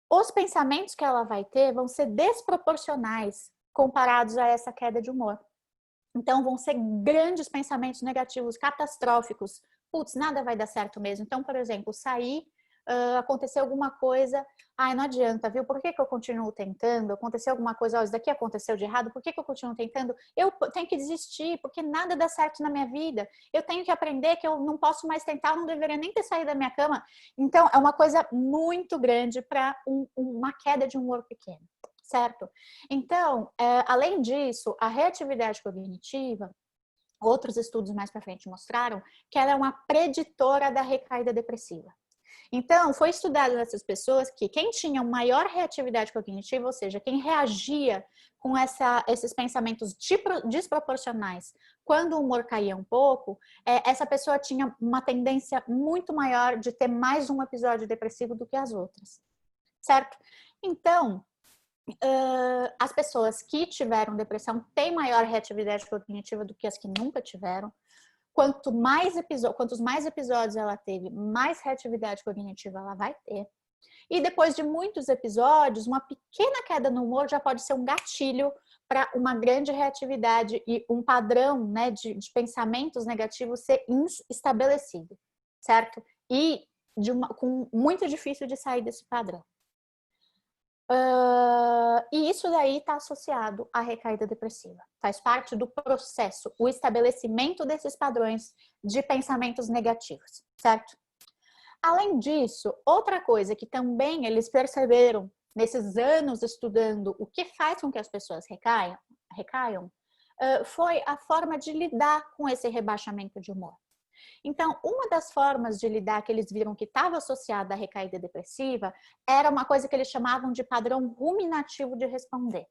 os pensamentos que ela vai ter vão ser desproporcionais comparados a essa queda de humor. Então, vão ser grandes pensamentos negativos, catastróficos. Putz, nada vai dar certo mesmo. Então, por exemplo, sair, aconteceu alguma coisa, não adianta, viu? Por que eu continuo tentando? Aconteceu alguma coisa, isso daqui aconteceu de errado, por que eu continuo tentando? Eu tenho que desistir, porque nada dá certo na minha vida. Eu tenho que aprender que eu não posso mais tentar, eu não deveria nem ter saído da minha cama. Então, é uma coisa muito grande para uma queda de humor pequeno, certo? Então, além disso, a reatividade cognitiva, outros estudos mais para frente mostraram que ela é uma preditora da recaída depressiva. Então, foi estudado nessas pessoas que quem tinha maior reatividade cognitiva, ou seja, quem reagia com esses pensamentos desproporcionais quando o humor caía um pouco, essa pessoa tinha uma tendência muito maior de ter mais um episódio depressivo do que as outras, certo? Então, as pessoas que tiveram depressão têm maior reatividade cognitiva do que as que nunca tiveram. quantos mais episódios ela teve, mais reatividade cognitiva ela vai ter. E depois de muitos episódios, uma pequena queda no humor já pode ser um gatilho para uma grande reatividade e um padrão, né, de pensamentos negativos ser estabelecido, certo? E muito difícil de sair desse padrão. E isso daí está associado à recaída depressiva. Faz parte do processo, o estabelecimento desses padrões de pensamentos negativos, certo? Além disso, outra coisa que também eles perceberam nesses anos estudando o que faz com que as pessoas recaiam foi a forma de lidar com esse rebaixamento de humor. Então, uma das formas de lidar que eles viram que estava associada à recaída depressiva era uma coisa que eles chamavam de padrão ruminativo de responder.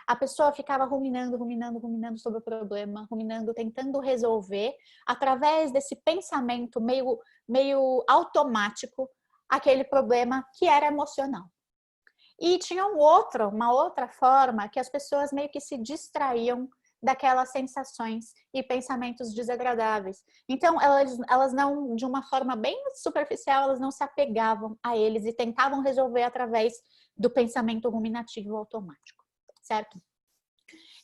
A pessoa ficava ruminando sobre o problema, tentando resolver, através desse pensamento meio automático, aquele problema que era emocional. E tinha uma outra forma que as pessoas meio que se distraíam daquelas sensações e pensamentos desagradáveis. Então, elas não, de uma forma bem superficial, elas não se apegavam a eles e tentavam resolver através do pensamento ruminativo automático, certo?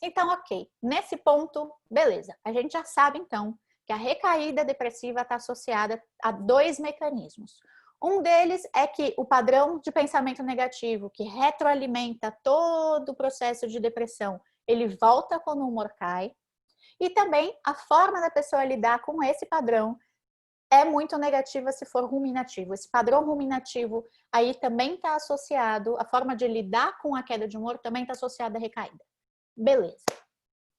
Então, ok, nesse ponto, beleza. A gente já sabe, então, que a recaída depressiva está associada a 2 mecanismos. Um deles é que o padrão de pensamento negativo, que retroalimenta todo o processo de depressão, ele volta quando o humor cai. E também a forma da pessoa lidar com esse padrão é muito negativa se for ruminativo. Esse padrão ruminativo aí também está associado, a forma de lidar com a queda de humor também está associada à recaída. Beleza.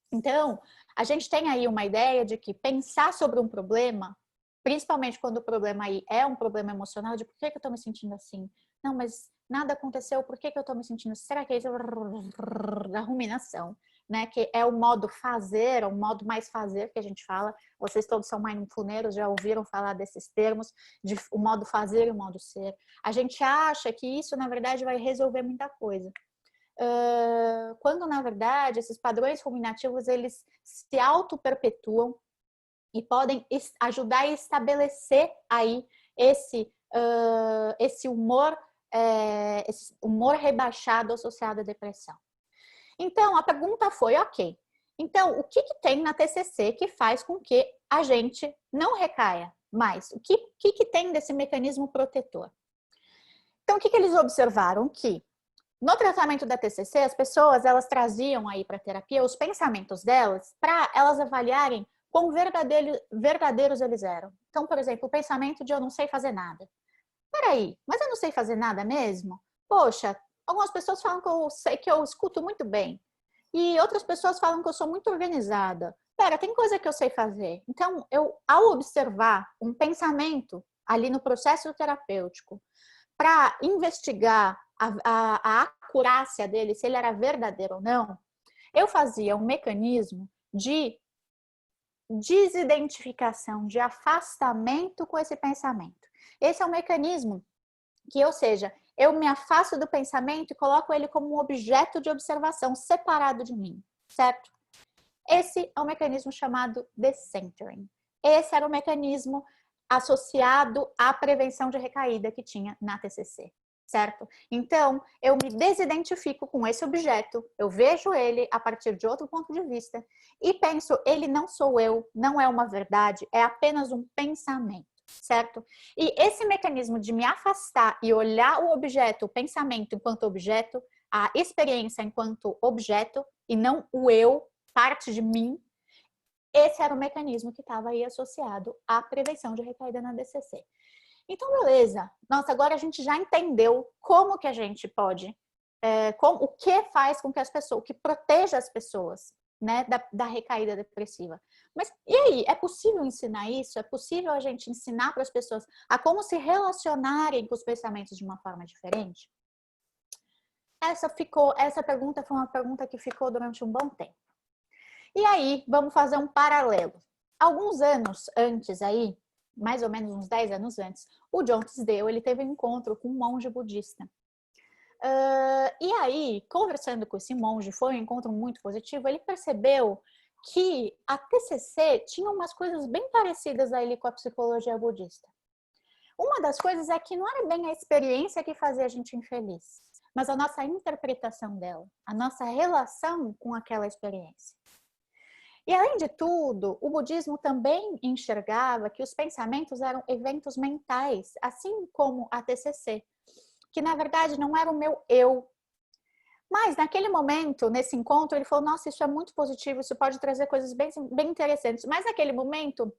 Então, a gente tem aí uma ideia de que pensar sobre um problema, principalmente quando o problema aí é um problema emocional, de por que eu estou me sentindo assim? Não, mas nada aconteceu, por que eu estou me sentindo assim? Será que é isso? Da ruminação, né? Que é o modo fazer, o modo mais fazer que a gente fala. Vocês todos são mindfulneiros, já ouviram falar desses termos, de o modo fazer e o modo ser. A gente acha que isso, na verdade, vai resolver muita coisa. Quando, na verdade, esses padrões ruminativos, eles se auto-perpetuam e podem ajudar a estabelecer aí esse humor rebaixado associado à depressão. Então, a pergunta foi, ok, então, o que tem na TCC que faz com que a gente não recaia mais? O que tem desse mecanismo protetor? Então, o que eles observaram? Que no tratamento da TCC, as pessoas, elas traziam aí para a terapia os pensamentos delas para elas avaliarem quão verdadeiros eles eram. Então, por exemplo, o pensamento de eu não sei fazer nada. Peraí, mas eu não sei fazer nada mesmo? Poxa, algumas pessoas falam que eu escuto muito bem. E outras pessoas falam que eu sou muito organizada. Pera, tem coisa que eu sei fazer. Então, ao observar um pensamento ali no processo terapêutico, para investigar a acurácia dele, se ele era verdadeiro ou não, eu fazia um mecanismo de desidentificação, de afastamento com esse pensamento. Esse é um mecanismo que, ou seja, eu me afasto do pensamento e coloco ele como um objeto de observação separado de mim, certo? Esse é um mecanismo chamado decentering. Esse era o mecanismo associado à prevenção de recaída que tinha na TCC, certo? Então, eu me desidentifico com esse objeto, eu vejo ele a partir de outro ponto de vista e penso, ele não sou eu, não é uma verdade, é apenas um pensamento, certo? E esse mecanismo de me afastar e olhar o objeto, o pensamento enquanto objeto, a experiência enquanto objeto e não o eu, parte de mim, esse era o mecanismo que estava aí associado à prevenção de recaída na TCC. Então, beleza. Nossa, agora a gente já entendeu como que a gente pode, o que faz com que as pessoas, o que proteja as pessoas, né, da recaída depressiva. Mas e aí? É possível ensinar isso? É possível a gente ensinar para as pessoas a como se relacionarem com os pensamentos de uma forma diferente? Essa pergunta foi uma pergunta que ficou durante um bom tempo. E aí, vamos fazer um paralelo. Alguns anos antes aí, mais ou menos uns 10 anos antes, o John Tisdale, ele teve um encontro com um monge budista. E aí, conversando com esse monge, foi um encontro muito positivo, ele percebeu que a TCC tinha umas coisas bem parecidas ali com a psicologia budista. Uma das coisas é que não era bem a experiência que fazia a gente infeliz, mas a nossa interpretação dela, a nossa relação com aquela experiência. E além de tudo, o budismo também enxergava que os pensamentos eram eventos mentais, assim como a TCC, que na verdade não era o meu eu. Mas naquele momento, nesse encontro, ele falou, nossa, isso é muito positivo, isso pode trazer coisas bem interessantes. Mas naquele momento,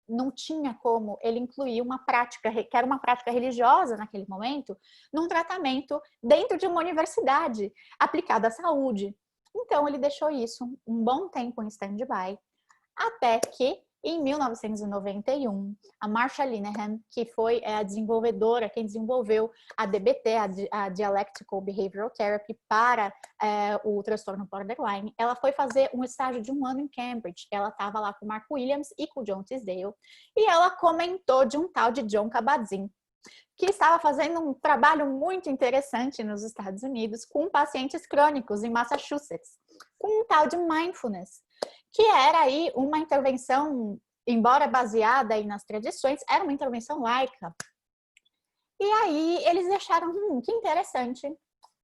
não tinha como ele incluir uma prática, que era uma prática religiosa naquele momento, num tratamento dentro de uma universidade aplicada à saúde. Então, ele deixou isso um bom tempo em stand-by, até que, em 1991, a Marsha Linehan, que foi a desenvolvedora, quem desenvolveu a DBT, a Dialectical Behavioral Therapy, para o transtorno borderline, ela foi fazer um estágio de 1 ano em Cambridge. Ela estava lá com o Mark Williams e com o John Tisdale, e ela comentou de um tal de Jon Kabat-Zinn, que estava fazendo um trabalho muito interessante nos Estados Unidos com pacientes crônicos em Massachusetts, com um tal de mindfulness, que era aí uma intervenção, embora baseada aí nas tradições, era uma intervenção laica. E aí eles deixaram, que interessante,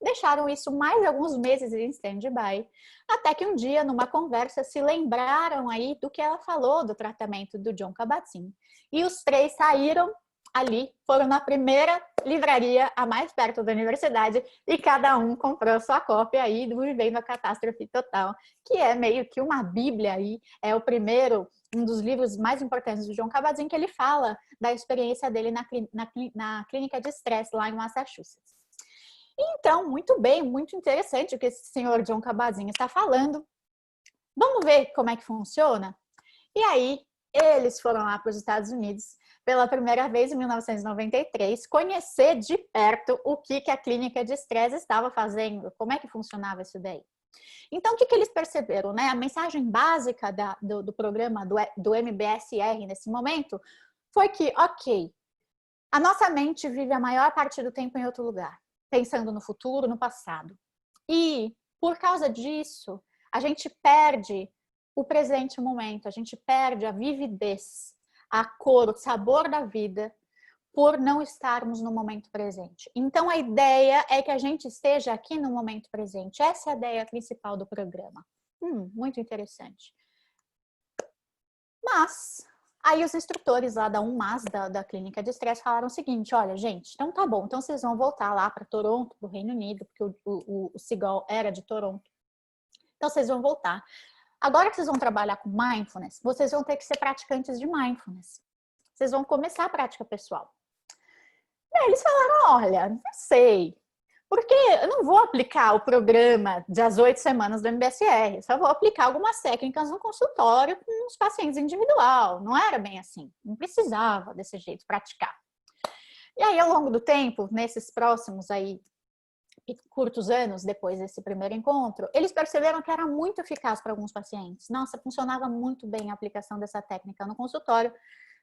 deixaram isso mais alguns meses em stand-by, até que um dia, numa conversa, se lembraram aí do que ela falou do tratamento do Jon Kabat-Zinn. E os três saíram ali, foram na primeira livraria, a mais perto da universidade, e cada um comprou sua cópia aí do Vivendo a Catástrofe Total, que é meio que uma bíblia aí, é o primeiro, um dos livros mais importantes do Jon Kabat-Zinn, que ele fala da experiência dele na clínica de estresse lá em Massachusetts. Então, muito bem, muito interessante o que esse senhor Jon Kabat-Zinn está falando. Vamos ver como é que funciona? E aí, eles foram lá para os Estados Unidos pela primeira vez em 1993, conhecer de perto o que a clínica de estresse estava fazendo, como é que funcionava isso daí. Então, o que eles perceberam, né? A mensagem básica do programa do MBSR nesse momento foi que, ok, a nossa mente vive a maior parte do tempo em outro lugar, pensando no futuro, no passado. E, por causa disso, a gente perde o presente momento, a gente perde a vividez, a cor, o sabor da vida, por não estarmos no momento presente. Então, a ideia é que a gente esteja aqui no momento presente. Essa é a ideia principal do programa. Muito interessante. Mas, aí os instrutores lá da UMass, da clínica de estresse, falaram o seguinte, olha, gente, então tá bom, então vocês vão voltar lá para Toronto, para o Reino Unido, porque o Seagal era de Toronto. Então, vocês vão voltar. Agora que vocês vão trabalhar com mindfulness, vocês vão ter que ser praticantes de mindfulness. Vocês vão começar a prática pessoal. E aí eles falaram, olha, não sei, porque eu não vou aplicar o programa das 8 semanas do MBSR, só vou aplicar algumas técnicas no consultório com os pacientes individual. Não era bem assim, não precisava desse jeito praticar. E aí, ao longo do tempo, nesses próximos aí curtos anos depois desse primeiro encontro, eles perceberam que era muito eficaz para alguns pacientes. Nossa, funcionava muito bem a aplicação dessa técnica no consultório,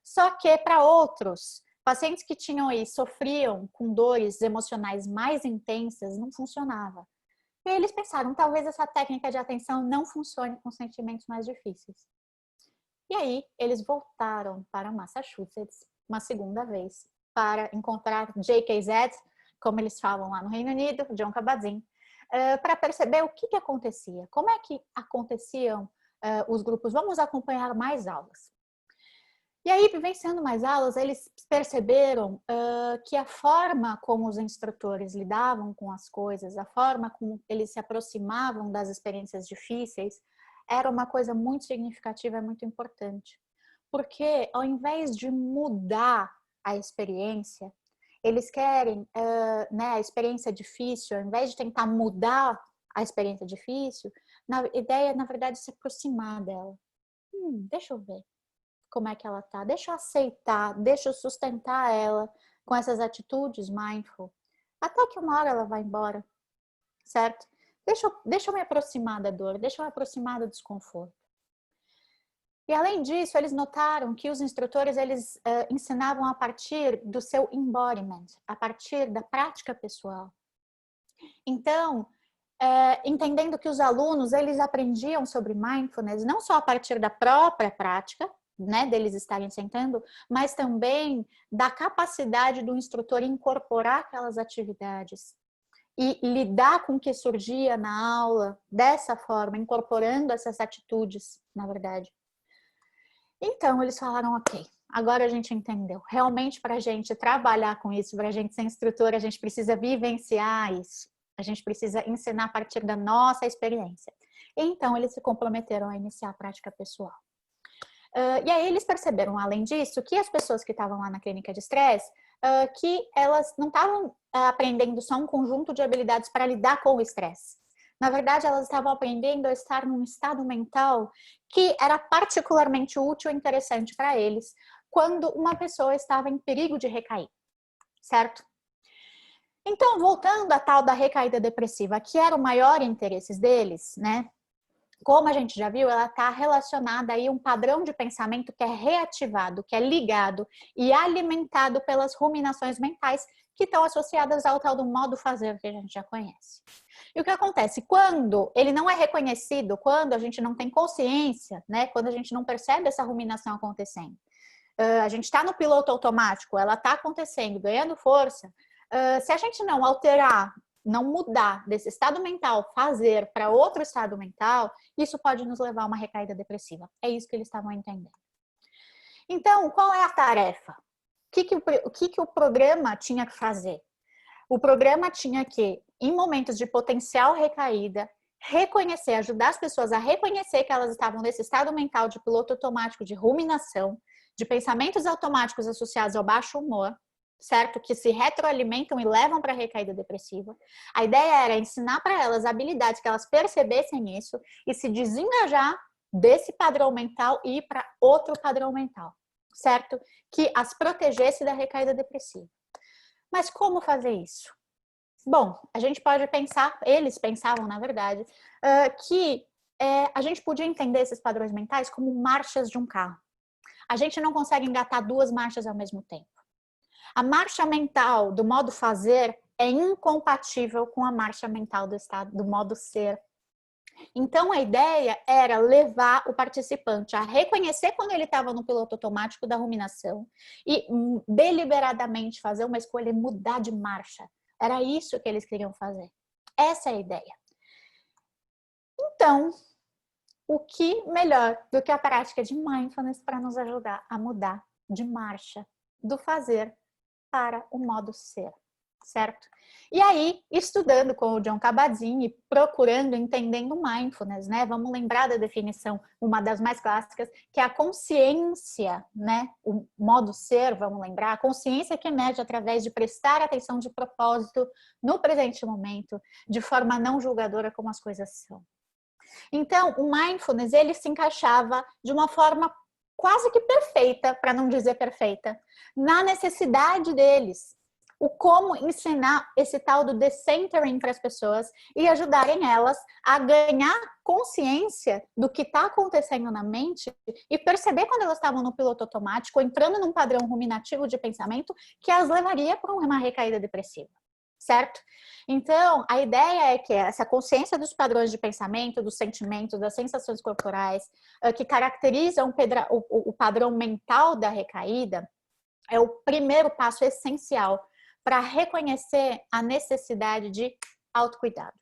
só que para outros, pacientes que tinham aí, sofriam com dores emocionais mais intensas, não funcionava. E aí eles pensaram, talvez essa técnica de atenção não funcione com sentimentos mais difíceis. E aí eles voltaram para Massachusetts uma segunda vez para encontrar JKZ, como eles falam lá no Reino Unido, Jon Kabat-Zinn, para perceber o que acontecia. Como é que aconteciam os grupos? Vamos acompanhar mais aulas. E aí, vivenciando mais aulas, eles perceberam que a forma como os instrutores lidavam com as coisas, a forma como eles se aproximavam das experiências difíceis, era uma coisa muito significativa e muito importante. Porque, ao invés de mudar a experiência, eles querem a experiência difícil, ao invés de tentar mudar a experiência difícil, a ideia, na verdade, é se aproximar dela. Deixa eu ver como é que ela tá, deixa eu aceitar, deixa eu sustentar ela com essas atitudes mindful, até que uma hora ela vai embora, certo? Deixa eu me aproximar da dor, deixa eu me aproximar do desconforto. E além disso, eles notaram que os instrutores, eles ensinavam a partir do seu embodiment, a partir da prática pessoal. Então, entendendo que os alunos, eles aprendiam sobre mindfulness não só a partir da própria prática, né, deles estarem sentando, mas também da capacidade do instrutor incorporar aquelas atividades e lidar com o que surgia na aula dessa forma, incorporando essas atitudes, na verdade. Então, eles falaram, ok, agora a gente entendeu. Realmente, para a gente trabalhar com isso, para a gente ser instrutor, a gente precisa vivenciar isso. A gente precisa ensinar a partir da nossa experiência. Então, eles se comprometeram a iniciar a prática pessoal. E aí eles perceberam, além disso, que as pessoas que estavam lá na clínica de estresse, que elas não estavam aprendendo só um conjunto de habilidades para lidar com o estresse. Na verdade, elas estavam aprendendo a estar num estado mental que era particularmente útil e interessante para eles quando uma pessoa estava em perigo de recair, certo? Então, voltando à tal da recaída depressiva, que era o maior interesse deles, né? Como a gente já viu, ela está relacionada aí a um padrão de pensamento que é reativado, que é ligado e alimentado pelas ruminações mentais que estão associadas ao tal do modo fazer que a gente já conhece. E o que acontece? Quando ele não é reconhecido, quando a gente não tem consciência, né? Quando a gente não percebe essa ruminação acontecendo, a gente está no piloto automático, ela está acontecendo, ganhando força. Se a gente não alterar, não mudar desse estado mental, fazer para outro estado mental, isso pode nos levar a uma recaída depressiva. É isso que eles estavam entendendo. Então, qual é a tarefa? O que o programa tinha que fazer? O programa tinha que, em momentos de potencial recaída, reconhecer, ajudar as pessoas a reconhecer que elas estavam nesse estado mental de piloto automático, de ruminação, de pensamentos automáticos associados ao baixo humor, certo? Que se retroalimentam e levam para a recaída depressiva. A ideia era ensinar para elas habilidades que elas percebessem isso e se desengajar desse padrão mental e ir para outro padrão mental, certo? Que as protegesse da recaída depressiva. Mas como fazer isso? Bom, a gente pode pensar, eles pensavam, na verdade, que a gente podia entender esses padrões mentais como marchas de um carro. A gente não consegue engatar duas marchas ao mesmo tempo. A marcha mental do modo fazer é incompatível com a marcha mental do estado, do modo ser. Então, a ideia era levar o participante a reconhecer quando ele estava no piloto automático da ruminação e deliberadamente fazer uma escolha e mudar de marcha. Era isso que eles queriam fazer. Essa é a ideia. Então, o que melhor do que a prática de mindfulness para nos ajudar a mudar de marcha, do fazer para o modo ser, certo? E aí, estudando com o Jon Kabat-Zinn e procurando, entendendo mindfulness, né? Vamos lembrar da definição, uma das mais clássicas, que é a consciência, né? O modo ser, vamos lembrar, a consciência que emerge através de prestar atenção de propósito no presente momento, de forma não julgadora como as coisas são. Então, o mindfulness, ele se encaixava de uma forma quase que perfeita, para não dizer perfeita, na necessidade deles. O como ensinar esse tal do decentering para as pessoas e ajudarem elas a ganhar consciência do que está acontecendo na mente e perceber quando elas estavam no piloto automático, entrando num padrão ruminativo de pensamento que as levaria para uma recaída depressiva. Certo? Então, a ideia é que essa consciência dos padrões de pensamento, dos sentimentos, das sensações corporais, que caracterizam o padrão mental da recaída, é o primeiro passo essencial para reconhecer a necessidade de autocuidado.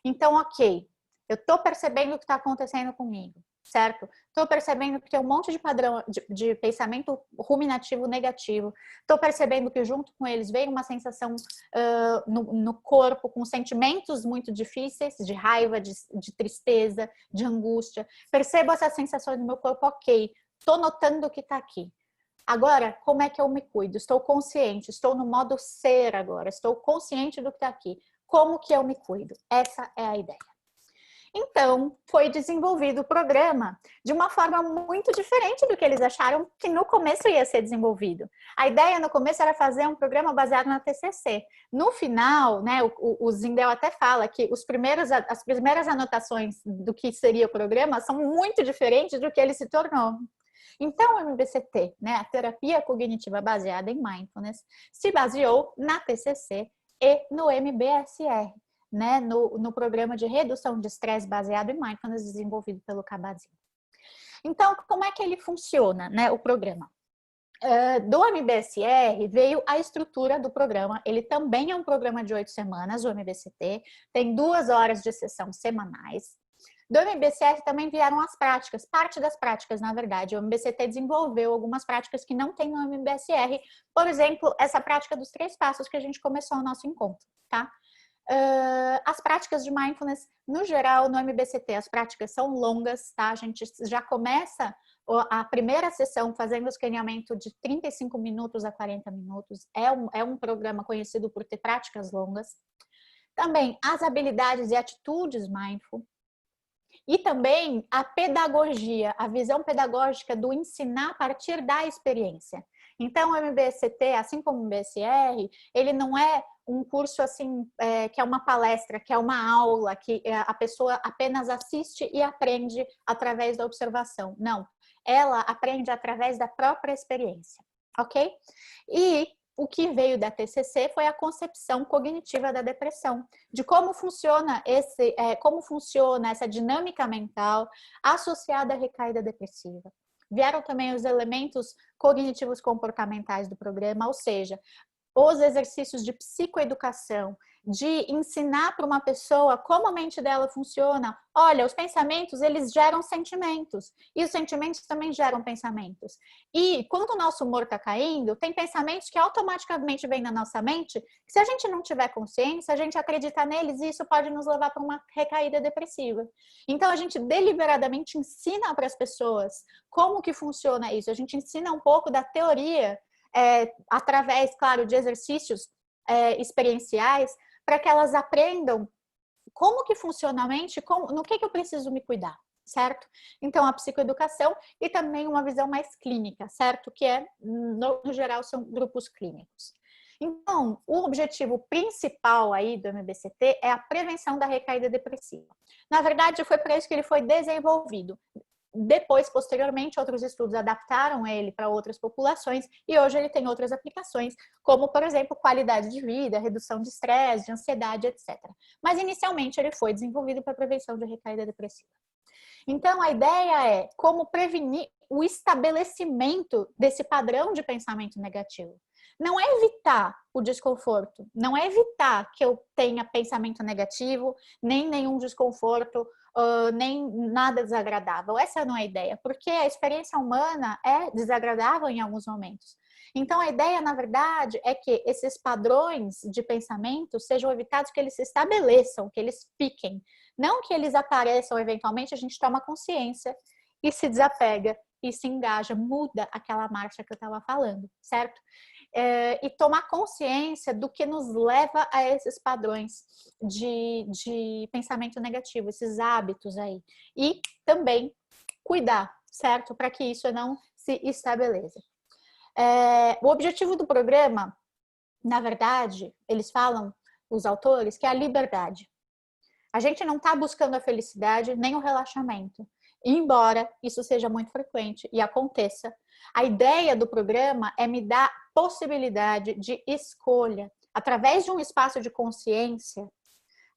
Então, ok, eu estou percebendo o que está acontecendo comigo, certo? Estou percebendo que tem um monte de padrão de pensamento ruminativo negativo. Estou percebendo que junto com eles veio uma sensação no corpo, com sentimentos muito difíceis, de raiva, de tristeza, de angústia. Percebo essas sensações no meu corpo, ok. Estou notando o que está aqui. Agora, como é que eu me cuido? Estou consciente, estou no modo ser agora. Estou consciente do que está aqui. Como que eu me cuido? Essa é a ideia. Então, foi desenvolvido o programa de uma forma muito diferente do que eles acharam que no começo ia ser desenvolvido. A ideia no começo era fazer um programa baseado na TCC. No final, né, o Zindel até fala que as primeiras anotações do que seria o programa são muito diferentes do que ele se tornou. Então, o MBCT, né, a terapia cognitiva baseada em mindfulness, se baseou na TCC e no MBSR. né, no programa de redução de estresse baseado em Mindfulness desenvolvido pelo Kabat-Zinn. Então, como é que ele funciona, né, o programa? Do MBSR veio a estrutura do programa. Ele também é um programa de 8 semanas, o MBCT, tem 2 horas de sessão semanais. Do MBCR também vieram as práticas, parte das práticas, na verdade. O MBCT desenvolveu algumas práticas que não tem no MBSR. Por exemplo, essa prática dos 3 passos que a gente começou o nosso encontro, tá? As práticas de Mindfulness, no geral, no MBCT, as práticas são longas, tá? A gente já começa a primeira sessão fazendo o escaneamento de 35 minutos a 40 minutos. É um programa conhecido por ter práticas longas. Também as habilidades e atitudes Mindful. E também a pedagogia, a visão pedagógica do ensinar a partir da experiência. Então, o MBCT, assim como o MBSR, ele não é um curso assim, que é uma palestra, que é uma aula, que a pessoa apenas assiste e aprende através da observação. Não, ela aprende através da própria experiência, ok? E o que veio da TCC foi a concepção cognitiva da depressão, de como funciona essa dinâmica mental associada à recaída depressiva. Vieram também os elementos cognitivos comportamentais do programa, ou seja, os exercícios de psicoeducação, de ensinar para uma pessoa como a mente dela funciona. Olha, os pensamentos, eles geram sentimentos, e os sentimentos também geram pensamentos. E quando o nosso humor está caindo, tem pensamentos que automaticamente vêm na nossa mente, que se a gente não tiver consciência, a gente acredita neles e isso pode nos levar para uma recaída depressiva. Então, a gente deliberadamente ensina para as pessoas como que funciona isso. A gente ensina um pouco da teoria, através, claro, de exercícios experienciais, para que elas aprendam como que funciona a mente, no que eu preciso me cuidar, certo? Então, a psicoeducação e também uma visão mais clínica, certo? Que no geral, são grupos clínicos. Então, o objetivo principal aí do MBCT é a prevenção da recaída depressiva. Na verdade, foi para isso que ele foi desenvolvido. Depois, posteriormente, outros estudos adaptaram ele para outras populações e hoje ele tem outras aplicações, como, por exemplo, qualidade de vida, redução de estresse, de ansiedade, etc. Mas, inicialmente, ele foi desenvolvido para prevenção de recaída depressiva. Então, a ideia é como prevenir o estabelecimento desse padrão de pensamento negativo. Não é evitar o desconforto, não é evitar que eu tenha pensamento negativo, nem nenhum desconforto, nem nada desagradável. Essa não é a ideia, porque a experiência humana é desagradável em alguns momentos. Então, a ideia, na verdade, é que esses padrões de pensamento sejam evitados, que eles se estabeleçam, que eles fiquem. Não que eles apareçam eventualmente, a gente toma consciência e se desapega e se engaja, muda aquela marcha que eu estava falando, certo? E tomar consciência do que nos leva a esses padrões de pensamento negativo, esses hábitos aí. E também cuidar, certo? Para que isso não se estabeleça. O objetivo do programa, na verdade, eles falam, os autores, que é a liberdade. A gente não está buscando a felicidade nem o relaxamento. Embora isso seja muito frequente e aconteça, a ideia do programa é me dar possibilidade de escolha, através de um espaço de consciência,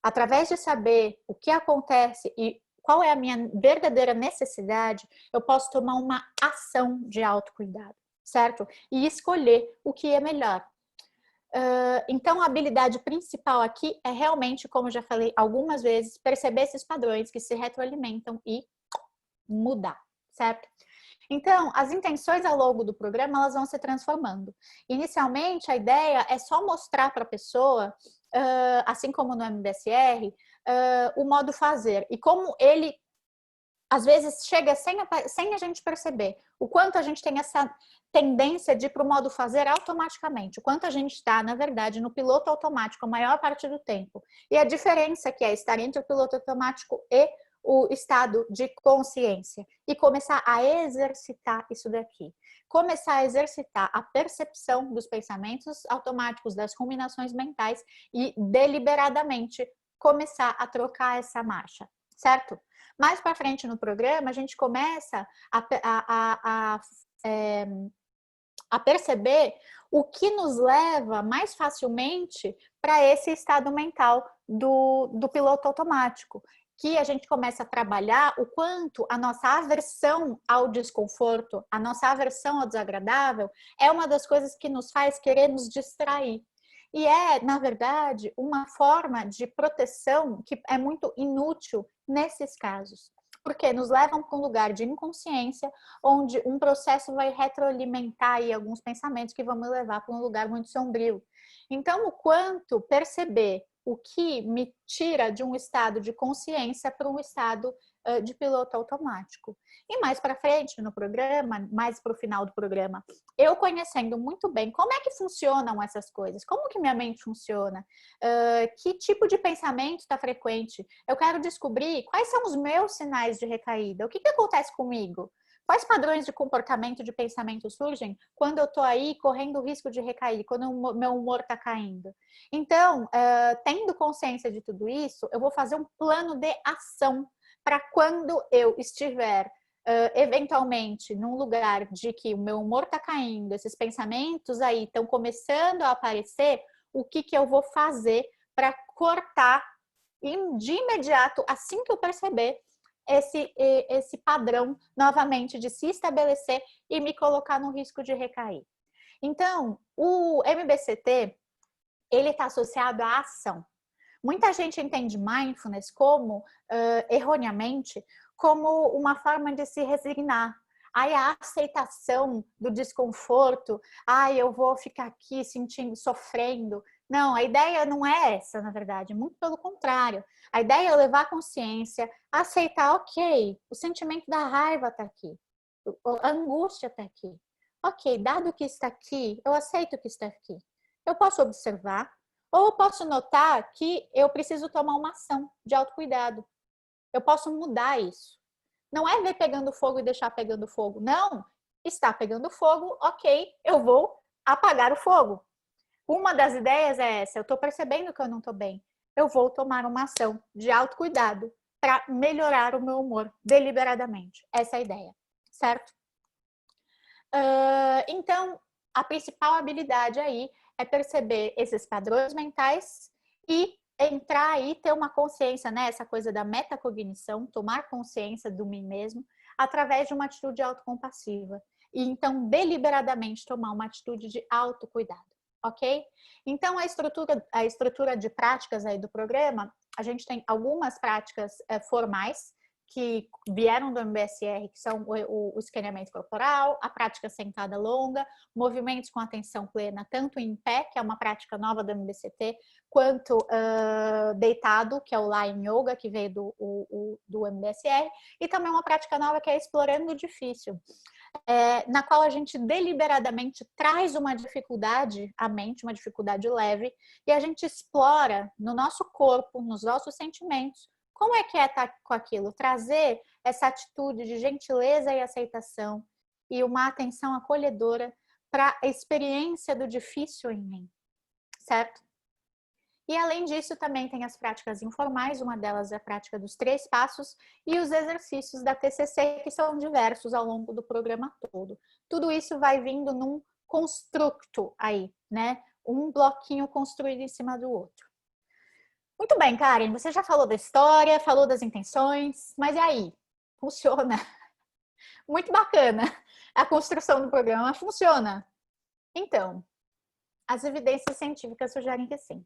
através de saber o que acontece e qual é a minha verdadeira necessidade, eu posso tomar uma ação de autocuidado, certo? E escolher o que é melhor. Então, a habilidade principal aqui é realmente, como já falei algumas vezes, perceber esses padrões que se retroalimentam e mudar, certo? Então, as intenções ao longo do programa, elas vão se transformando. Inicialmente, a ideia é só mostrar para a pessoa, assim como no MBSR, o modo fazer. E como ele, às vezes, chega sem a gente perceber. O quanto a gente tem essa tendência de ir para o modo fazer automaticamente. O quanto a gente está, na verdade, no piloto automático a maior parte do tempo. E a diferença que é estar entre o piloto automático e o estado de consciência e começar a exercitar isso daqui. Começar a exercitar a percepção dos pensamentos automáticos, das combinações mentais e deliberadamente começar a trocar essa marcha, certo? Mais para frente no programa, a gente começa a perceber o que nos leva mais facilmente para esse estado mental do piloto automático, que a gente começa a trabalhar o quanto a nossa aversão ao desconforto, a nossa aversão ao desagradável, é uma das coisas que nos faz querer nos distrair. E é, na verdade, uma forma de proteção que é muito inútil nesses casos, porque nos levam para um lugar de inconsciência, onde um processo vai retroalimentar aí alguns pensamentos que vão me levar para um lugar muito sombrio. Então, o quanto perceber o que me tira de um estado de consciência para um estado de piloto automático. E mais para frente no programa, mais para o final do programa, eu conhecendo muito bem como é que funcionam essas coisas, como que minha mente funciona, que tipo de pensamento está frequente, eu quero descobrir quais são os meus sinais de recaída, o que acontece comigo, quais padrões de comportamento, de pensamento surgem quando eu estou aí correndo o risco de recair, quando o meu humor está caindo. Então, tendo consciência de tudo isso, eu vou fazer um plano de ação para quando eu estiver eventualmente num lugar de que o meu humor está caindo, esses pensamentos aí estão começando a aparecer, o que eu vou fazer para cortar de imediato, assim que eu perceber, esse padrão novamente de se estabelecer e me colocar no risco de recair. Então, o MBCT, ele está associado à ação. Muita gente entende mindfulness como, erroneamente, como uma forma de se resignar. Aí a aceitação do desconforto, eu vou ficar aqui sentindo, sofrendo. Não, a ideia não é essa, na verdade, muito pelo contrário. A ideia é levar a consciência, aceitar, ok, o sentimento da raiva está aqui, a angústia está aqui. Ok, dado que está aqui, eu aceito que está aqui. Eu posso observar, ou eu posso notar que eu preciso tomar uma ação de autocuidado. Eu posso mudar isso. Não é ver pegando fogo e deixar pegando fogo. Não, está pegando fogo, ok, eu vou apagar o fogo. Uma das ideias é essa, eu estou percebendo que eu não estou bem. Eu vou tomar uma ação de autocuidado para melhorar o meu humor deliberadamente. Essa é a ideia, certo? Então, a principal habilidade aí é perceber esses padrões mentais e entrar aí, ter uma consciência, né? Essa coisa da metacognição, tomar consciência do mim mesmo, através de uma atitude autocompassiva. E então, deliberadamente, tomar uma atitude de autocuidado, ok? Então, a estrutura de práticas aí do programa, a gente tem algumas práticas formais, que vieram do MBSR, que são o escaneamento corporal, a prática sentada longa, movimentos com atenção plena, tanto em pé, que é uma prática nova do MBCT, quanto deitado, que é o Line Yoga, que veio do MBSR, e também uma prática nova que é explorando o difícil, na qual a gente deliberadamente traz uma dificuldade à mente, uma dificuldade leve, e a gente explora no nosso corpo, nos nossos sentimentos, como é que é estar com aquilo? Trazer essa atitude de gentileza e aceitação e uma atenção acolhedora para a experiência do difícil em mim, certo? E além disso, também tem as práticas informais, uma delas é a prática dos 3 passos e os exercícios da TCC, que são diversos ao longo do programa todo. Tudo isso vai vindo num construto aí, né? Um bloquinho construído em cima do outro. Muito bem, Karen, você já falou da história, falou das intenções, mas e aí? Funciona? Muito bacana. A construção do programa funciona. Então, as evidências científicas sugerem que sim.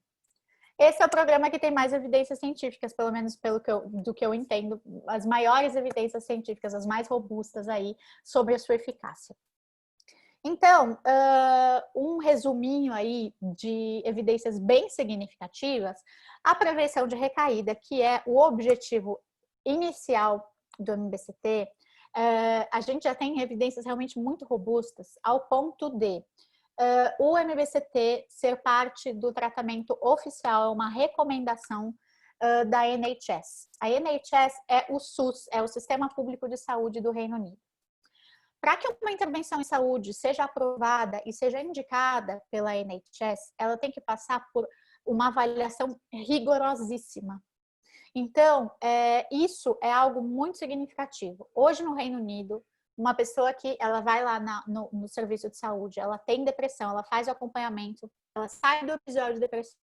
Esse é o programa que tem mais evidências científicas, pelo menos do que eu entendo, as maiores evidências científicas, as mais robustas aí, sobre a sua eficácia. Então, um resuminho aí de evidências bem significativas, a prevenção de recaída, que é o objetivo inicial do MBCT, a gente já tem evidências realmente muito robustas, ao ponto de o MBCT ser parte do tratamento oficial, uma recomendação da NHS. A NHS é o SUS, é o Sistema Público de Saúde do Reino Unido. Para que uma intervenção em saúde seja aprovada e seja indicada pela NHS, ela tem que passar por uma avaliação rigorosíssima. Então, isso é algo muito significativo. Hoje, no Reino Unido, uma pessoa que ela vai lá no serviço de saúde, ela tem depressão, ela faz o acompanhamento, ela sai do episódio de depressão,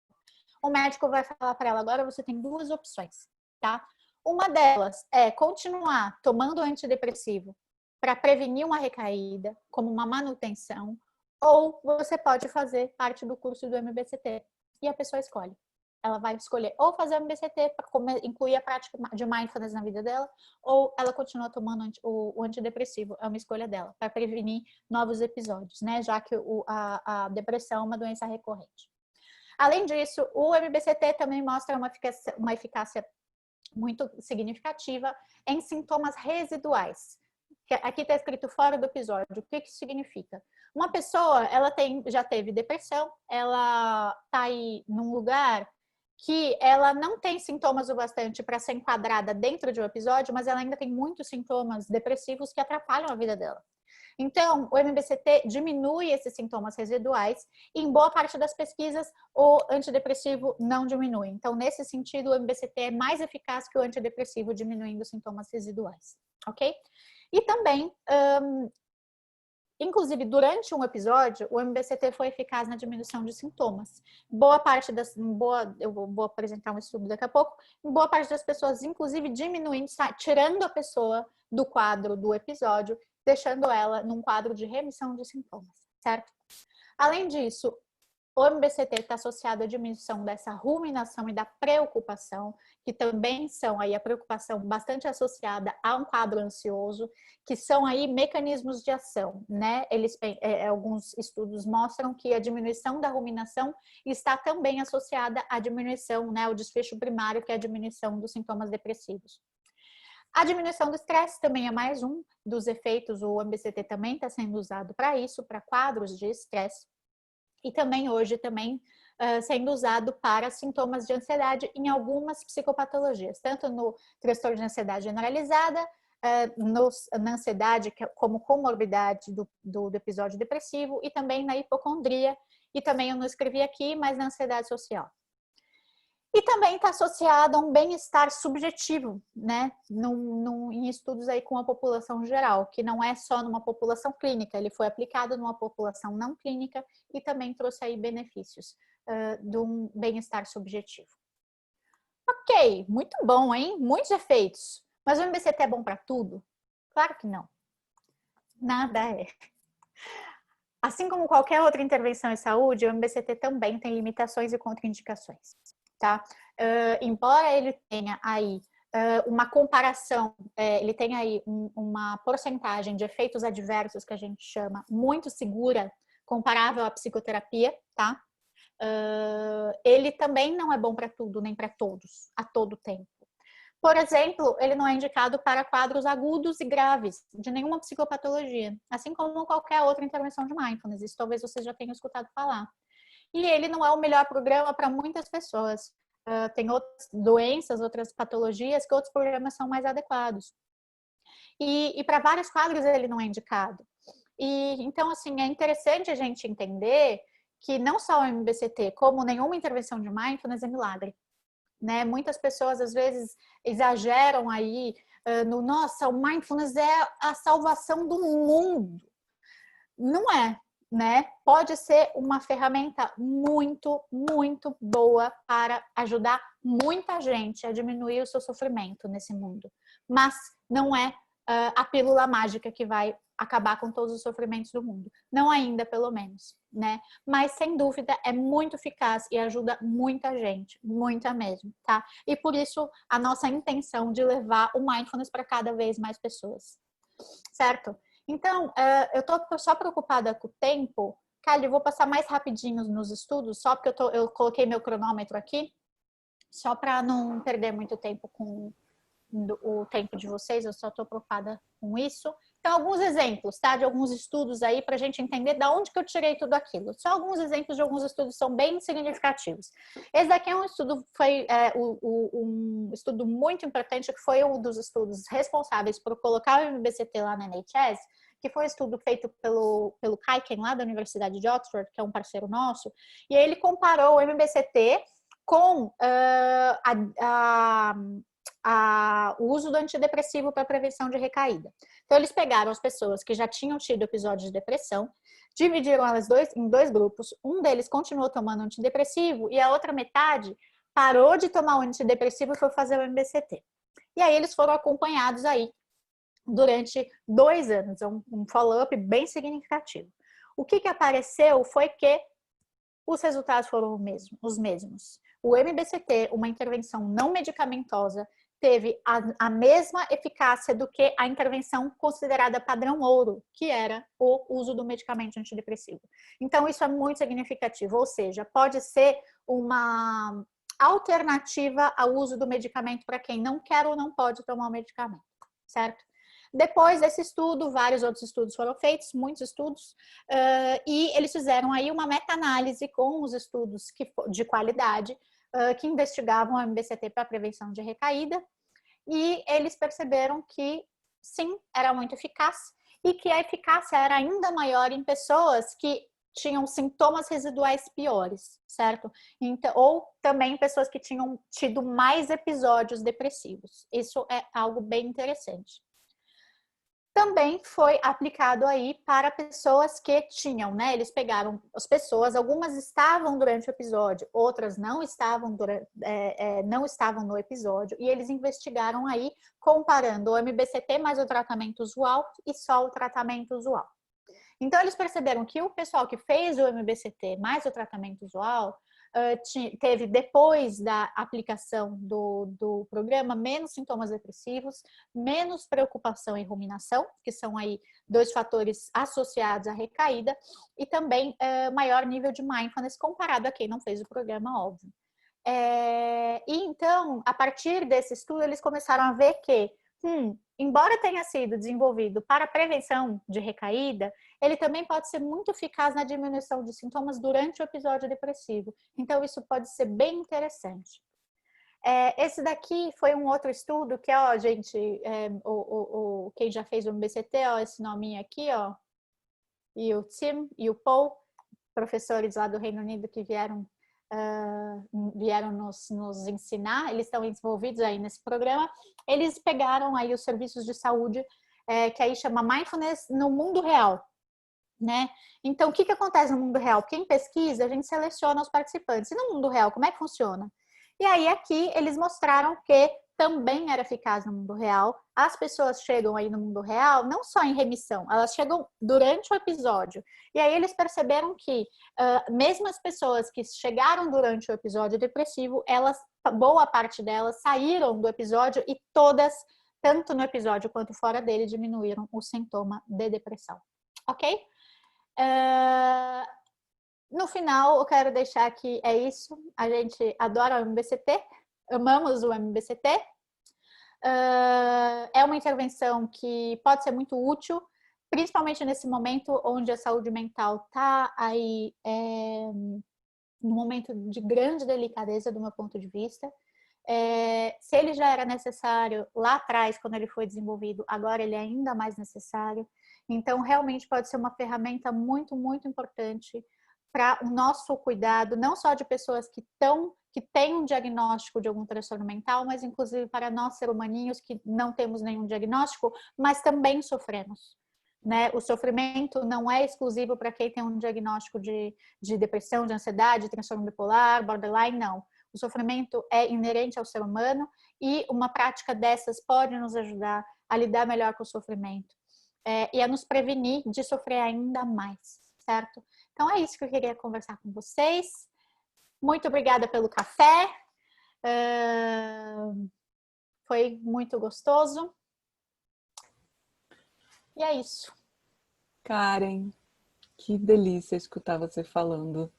o médico vai falar para ela, agora você tem duas opções, tá? Uma delas é continuar tomando antidepressivo para prevenir uma recaída, como uma manutenção, ou você pode fazer parte do curso do MBCT. E a pessoa escolhe. Ela vai escolher ou fazer o MBCT para incluir a prática de mindfulness na vida dela, ou ela continua tomando o antidepressivo. É uma escolha dela, para prevenir novos episódios, né? Já que a depressão é uma doença recorrente. Além disso, o MBCT também mostra uma eficácia muito significativa em sintomas residuais. Aqui está escrito fora do episódio. O que isso significa? Uma pessoa, ela já teve depressão, ela está aí num lugar que ela não tem sintomas o bastante para ser enquadrada dentro de um episódio, mas ela ainda tem muitos sintomas depressivos que atrapalham a vida dela. Então, o MBCT diminui esses sintomas residuais e em boa parte das pesquisas o antidepressivo não diminui. Então, nesse sentido, o MBCT é mais eficaz que o antidepressivo diminuindo sintomas residuais, ok? E também, inclusive, durante um episódio, o MBCT foi eficaz na diminuição de sintomas. Boa parte eu vou apresentar um estudo daqui a pouco, boa parte das pessoas, inclusive, diminuindo, tirando a pessoa do quadro do episódio, deixando ela num quadro de remissão de sintomas, certo? Além disso, o MBCT está associado à diminuição dessa ruminação e da preocupação, que também são aí a preocupação bastante associada a um quadro ansioso, que são aí mecanismos de ação, né? Alguns estudos mostram que a diminuição da ruminação está também associada à diminuição, né? O desfecho primário, que é a diminuição dos sintomas depressivos. A diminuição do estresse também é mais um dos efeitos. O MBCT também está sendo usado para isso, para quadros de estresse. E também hoje sendo usado para sintomas de ansiedade em algumas psicopatologias, tanto no transtorno de ansiedade generalizada, na ansiedade como comorbidade do episódio depressivo e também na hipocondria, e também eu não escrevi aqui, mas na ansiedade social. E também está associado a um bem-estar subjetivo, né? Em estudos aí com a população geral, que não é só numa população clínica, ele foi aplicado numa população não clínica e também trouxe aí benefícios de um bem-estar subjetivo. Ok, muito bom, hein? Muitos efeitos. Mas o MBCT é bom para tudo? Claro que não. Nada é. Assim como qualquer outra intervenção em saúde, o MBCT também tem limitações e contraindicações. Tá? Embora ele tenha aí uma comparação, ele tem aí uma porcentagem de efeitos adversos que a gente chama muito segura, comparável à psicoterapia, tá? Ele também não é bom para tudo, nem para todos, a todo tempo. Por exemplo, ele não é indicado para quadros agudos e graves de nenhuma psicopatologia, assim como qualquer outra intervenção de mindfulness. Isso talvez você já tenha escutado falar. E ele não é o melhor programa para muitas pessoas. Tem outras doenças, outras patologias que outros programas são mais adequados. E para vários quadros ele não é indicado. Então, assim, é interessante a gente entender que não só o MBCT, como nenhuma intervenção de mindfulness é milagre. Né? Muitas pessoas, às vezes, exageram aí nossa, o mindfulness é a salvação do mundo. Não é. Né? Pode ser uma ferramenta muito, muito boa para ajudar muita gente a diminuir o seu sofrimento nesse mundo. Mas não é a pílula mágica que vai acabar com todos os sofrimentos do mundo. Não ainda, pelo menos, né? Mas, sem dúvida, é muito eficaz e ajuda muita gente, muita mesmo, tá? E por isso, a nossa intenção de levar o mindfulness para cada vez mais pessoas, certo? Então, eu estou só preocupada com o tempo. Kylie, eu vou passar mais rapidinho nos estudos, só porque eu coloquei meu cronômetro aqui, só para não perder muito tempo com o tempo de vocês, eu só estou preocupada com isso. Então, alguns exemplos, tá? De alguns estudos aí, para a gente entender de onde que eu tirei tudo aquilo. Só alguns exemplos de alguns estudos são bem significativos. Esse daqui é um estudo, um estudo muito importante, que foi um dos estudos responsáveis por colocar o MBCT lá na NHS, que foi um estudo feito pelo Kaiken, lá da Universidade de Oxford, que é um parceiro nosso, e aí ele comparou o MBCT com o uso do antidepressivo para prevenção de recaída. Então, eles pegaram as pessoas que já tinham tido episódios de depressão, dividiram elas em dois grupos. Um deles continuou tomando antidepressivo e a outra metade parou de tomar o antidepressivo e foi fazer o MBCT. E aí eles foram acompanhados aí durante 2 anos, um follow-up bem significativo. O que apareceu foi que os resultados foram os mesmos. O MBCT, uma intervenção não medicamentosa, teve a mesma eficácia do que a intervenção considerada padrão ouro, que era o uso do medicamento antidepressivo. Então, isso é muito significativo, ou seja, pode ser uma alternativa ao uso do medicamento para quem não quer ou não pode tomar o medicamento, certo? Depois desse estudo, vários outros estudos foram feitos, muitos estudos, e eles fizeram aí uma meta-análise com os estudos de qualidade que investigavam o MBCT para prevenção de recaída, e eles perceberam que sim, era muito eficaz, e que a eficácia era ainda maior em pessoas que tinham sintomas residuais piores, certo? Então, ou também pessoas que tinham tido mais episódios depressivos. Isso é algo bem interessante. Também foi aplicado aí para pessoas que tinham, né? Eles pegaram as pessoas, algumas estavam durante o episódio, outras não estavam, não estavam no episódio, e eles investigaram aí comparando o MBCT mais o tratamento usual e só o tratamento usual. Então, eles perceberam que o pessoal que fez o MBCT mais o tratamento usual teve, depois da aplicação do programa, menos sintomas depressivos, menos preocupação e ruminação, que são aí 2 fatores associados à recaída, e também maior nível de mindfulness comparado a quem não fez o programa, óbvio. E então, a partir desse estudo, eles começaram a ver que embora tenha sido desenvolvido para prevenção de recaída, ele também pode ser muito eficaz na diminuição de sintomas durante o episódio depressivo. Então, isso pode ser bem interessante. Esse daqui foi um outro estudo que, ó, gente, quem já fez o MBCT, ó, esse nominho aqui, ó, e o Tim e o Paul, professores lá do Reino Unido que vieram nos ensinar, eles estão envolvidos aí nesse programa. Eles pegaram aí os serviços de saúde, que aí chama Mindfulness no mundo real, né? Então, o que acontece no mundo real? Quem pesquisa, a gente seleciona os participantes. E no mundo real, como é que funciona? E aí, aqui, eles mostraram que também era eficaz no mundo real. As pessoas chegam aí no mundo real não só em remissão, elas chegam durante o episódio. E aí eles perceberam que mesmo as pessoas que chegaram durante o episódio depressivo, boa parte delas saíram do episódio e todas, tanto no episódio quanto fora dele, diminuíram o sintoma de depressão. Ok? No final, eu quero deixar que é isso. A gente adora o MBCT. Amamos o MBCT. É uma intervenção que pode ser muito útil, principalmente nesse momento onde a saúde mental está aí num momento de grande delicadeza do meu ponto de vista. Se ele já era necessário lá atrás, quando ele foi desenvolvido, agora ele é ainda mais necessário. Então, realmente pode ser uma ferramenta muito, muito importante para o nosso cuidado, não só de pessoas que têm um diagnóstico de algum transtorno mental, mas inclusive para nós, seres humaninhos, que não temos nenhum diagnóstico, mas também sofremos, né? O sofrimento não é exclusivo para quem tem um diagnóstico de depressão, de ansiedade, de transtorno bipolar, borderline, não. O sofrimento é inerente ao ser humano e uma prática dessas pode nos ajudar a lidar melhor com o sofrimento e a nos prevenir de sofrer ainda mais, certo? Então é isso que eu queria conversar com vocês. Muito obrigada pelo café. Foi muito gostoso. E é isso. Karen, que delícia escutar você falando.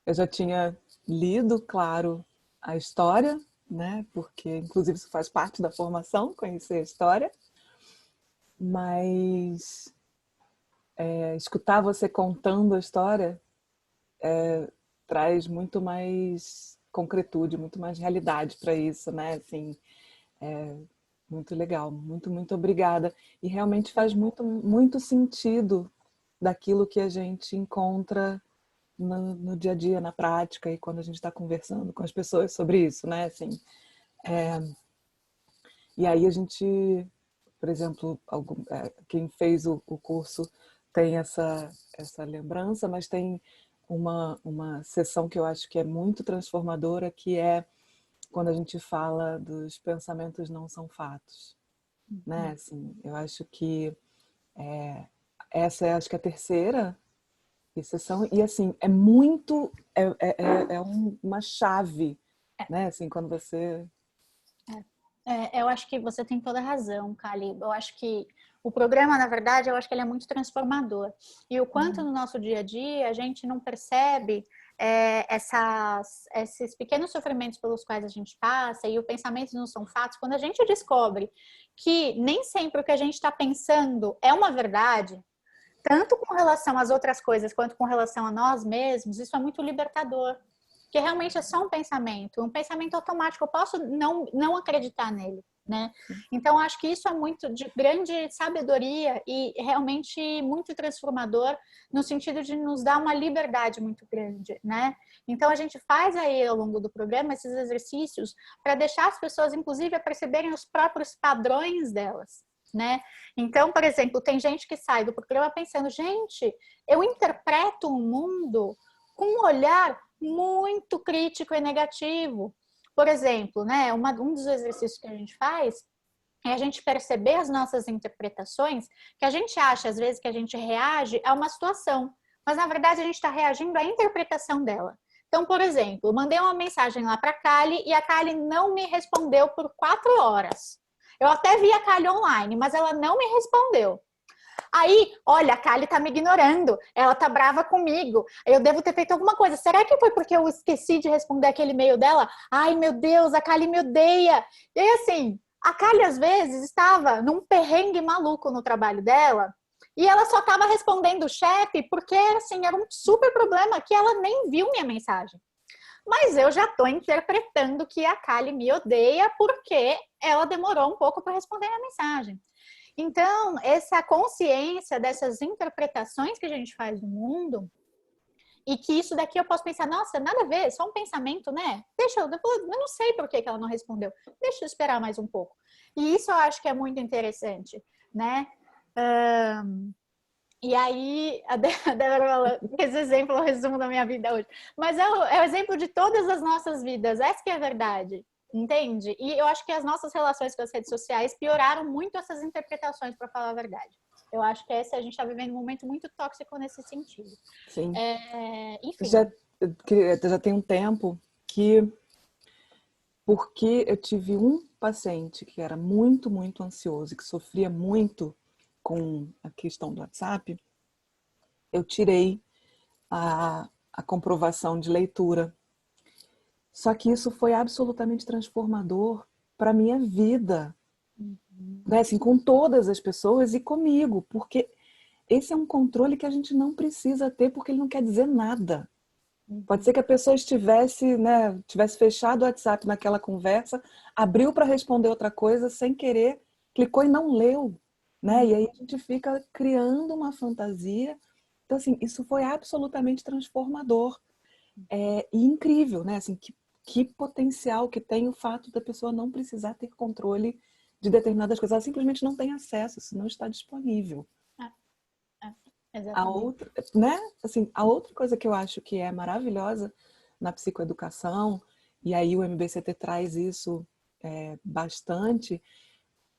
Eu já tinha lido, claro, a história, né? Porque, inclusive, isso faz parte da formação, conhecer a história. Mas escutar você contando a história traz muito mais concretude, muito mais realidade para isso, né? Assim, muito legal, muito, muito obrigada. E realmente faz muito, muito sentido daquilo que a gente encontra no dia a dia, na prática, e quando a gente está conversando com as pessoas sobre isso, né? Assim, e aí a gente por exemplo, quem fez o curso tem essa lembrança, mas tem uma sessão que eu acho que é muito transformadora, que é quando a gente fala dos pensamentos não são fatos, né? Assim, eu acho que essa é, acho que a terceira sessão, e assim, é muito, uma chave, né? Assim, quando você... eu acho que você tem toda a razão, Kali. Eu acho que o programa, na verdade, eu acho que ele é muito transformador. E o quanto no nosso dia a dia a gente não percebe esses pequenos sofrimentos pelos quais a gente passa, e os pensamentos não são fatos, quando a gente descobre que nem sempre o que a gente está pensando é uma verdade, tanto com relação às outras coisas quanto com relação a nós mesmos, isso é muito libertador. Porque realmente é só um pensamento automático, eu posso não acreditar nele, né? Então, acho que isso é muito de grande sabedoria e realmente muito transformador, no sentido de nos dar uma liberdade muito grande, né? Então, a gente faz aí, ao longo do programa, esses exercícios para deixar as pessoas, inclusive, a perceberem os próprios padrões delas, né? Então, por exemplo, tem gente que sai do programa pensando, gente, eu interpreto o mundo com um olhar muito crítico e negativo. Por exemplo, né, um dos exercícios que a gente faz é a gente perceber as nossas interpretações, que a gente acha, às vezes, que a gente reage a uma situação, mas, na verdade, a gente está reagindo à interpretação dela. Então, por exemplo, eu mandei uma mensagem lá para a Kali e a Kali não me respondeu por 4 horas. Eu até vi a Kali online, mas ela não me respondeu. Aí, olha, a Kali tá me ignorando, ela tá brava comigo, eu devo ter feito alguma coisa. Será que foi porque eu esqueci de responder aquele e-mail dela? Ai, meu Deus, a Kali me odeia. E aí, assim, a Kali, às vezes, estava num perrengue maluco no trabalho dela e ela só estava respondendo o chefe porque, assim, era um super problema que ela nem viu minha mensagem. Mas eu já estou interpretando que a Kali me odeia porque ela demorou um pouco para responder a mensagem. Então, essa consciência dessas interpretações que a gente faz do mundo, e que isso daqui eu posso pensar, nossa, nada a ver, só um pensamento, né? Eu não sei por que ela não respondeu, deixa eu esperar mais um pouco. E isso eu acho que é muito interessante, né? E aí, a Débora falou, esse exemplo é o resumo da minha vida hoje. Mas é o exemplo de todas as nossas vidas, essa que é a verdade. Entende? E eu acho que as nossas relações com as redes sociais pioraram muito essas interpretações, para falar a verdade. Eu acho que a gente está vivendo um momento muito tóxico nesse sentido. Sim. Enfim. Já tem um tempo que, porque eu tive um paciente que era muito, muito ansioso e que sofria muito com a questão do WhatsApp, eu tirei a comprovação de leitura. Só que isso foi absolutamente transformador para a minha vida, né? Assim, com todas as pessoas e comigo, porque esse é um controle que a gente não precisa ter, porque ele não quer dizer nada. Pode ser que a pessoa tivesse fechado o WhatsApp naquela conversa, abriu para responder outra coisa sem querer, clicou e não leu, né? E aí a gente fica criando uma fantasia. Então, assim, isso foi absolutamente transformador e incrível, né? Assim, que potencial que tem o fato da pessoa não precisar ter controle de determinadas coisas. Ela simplesmente não tem acesso, isso não está disponível. A outra coisa que eu acho que é maravilhosa na psicoeducação, e aí o MBCT traz isso bastante,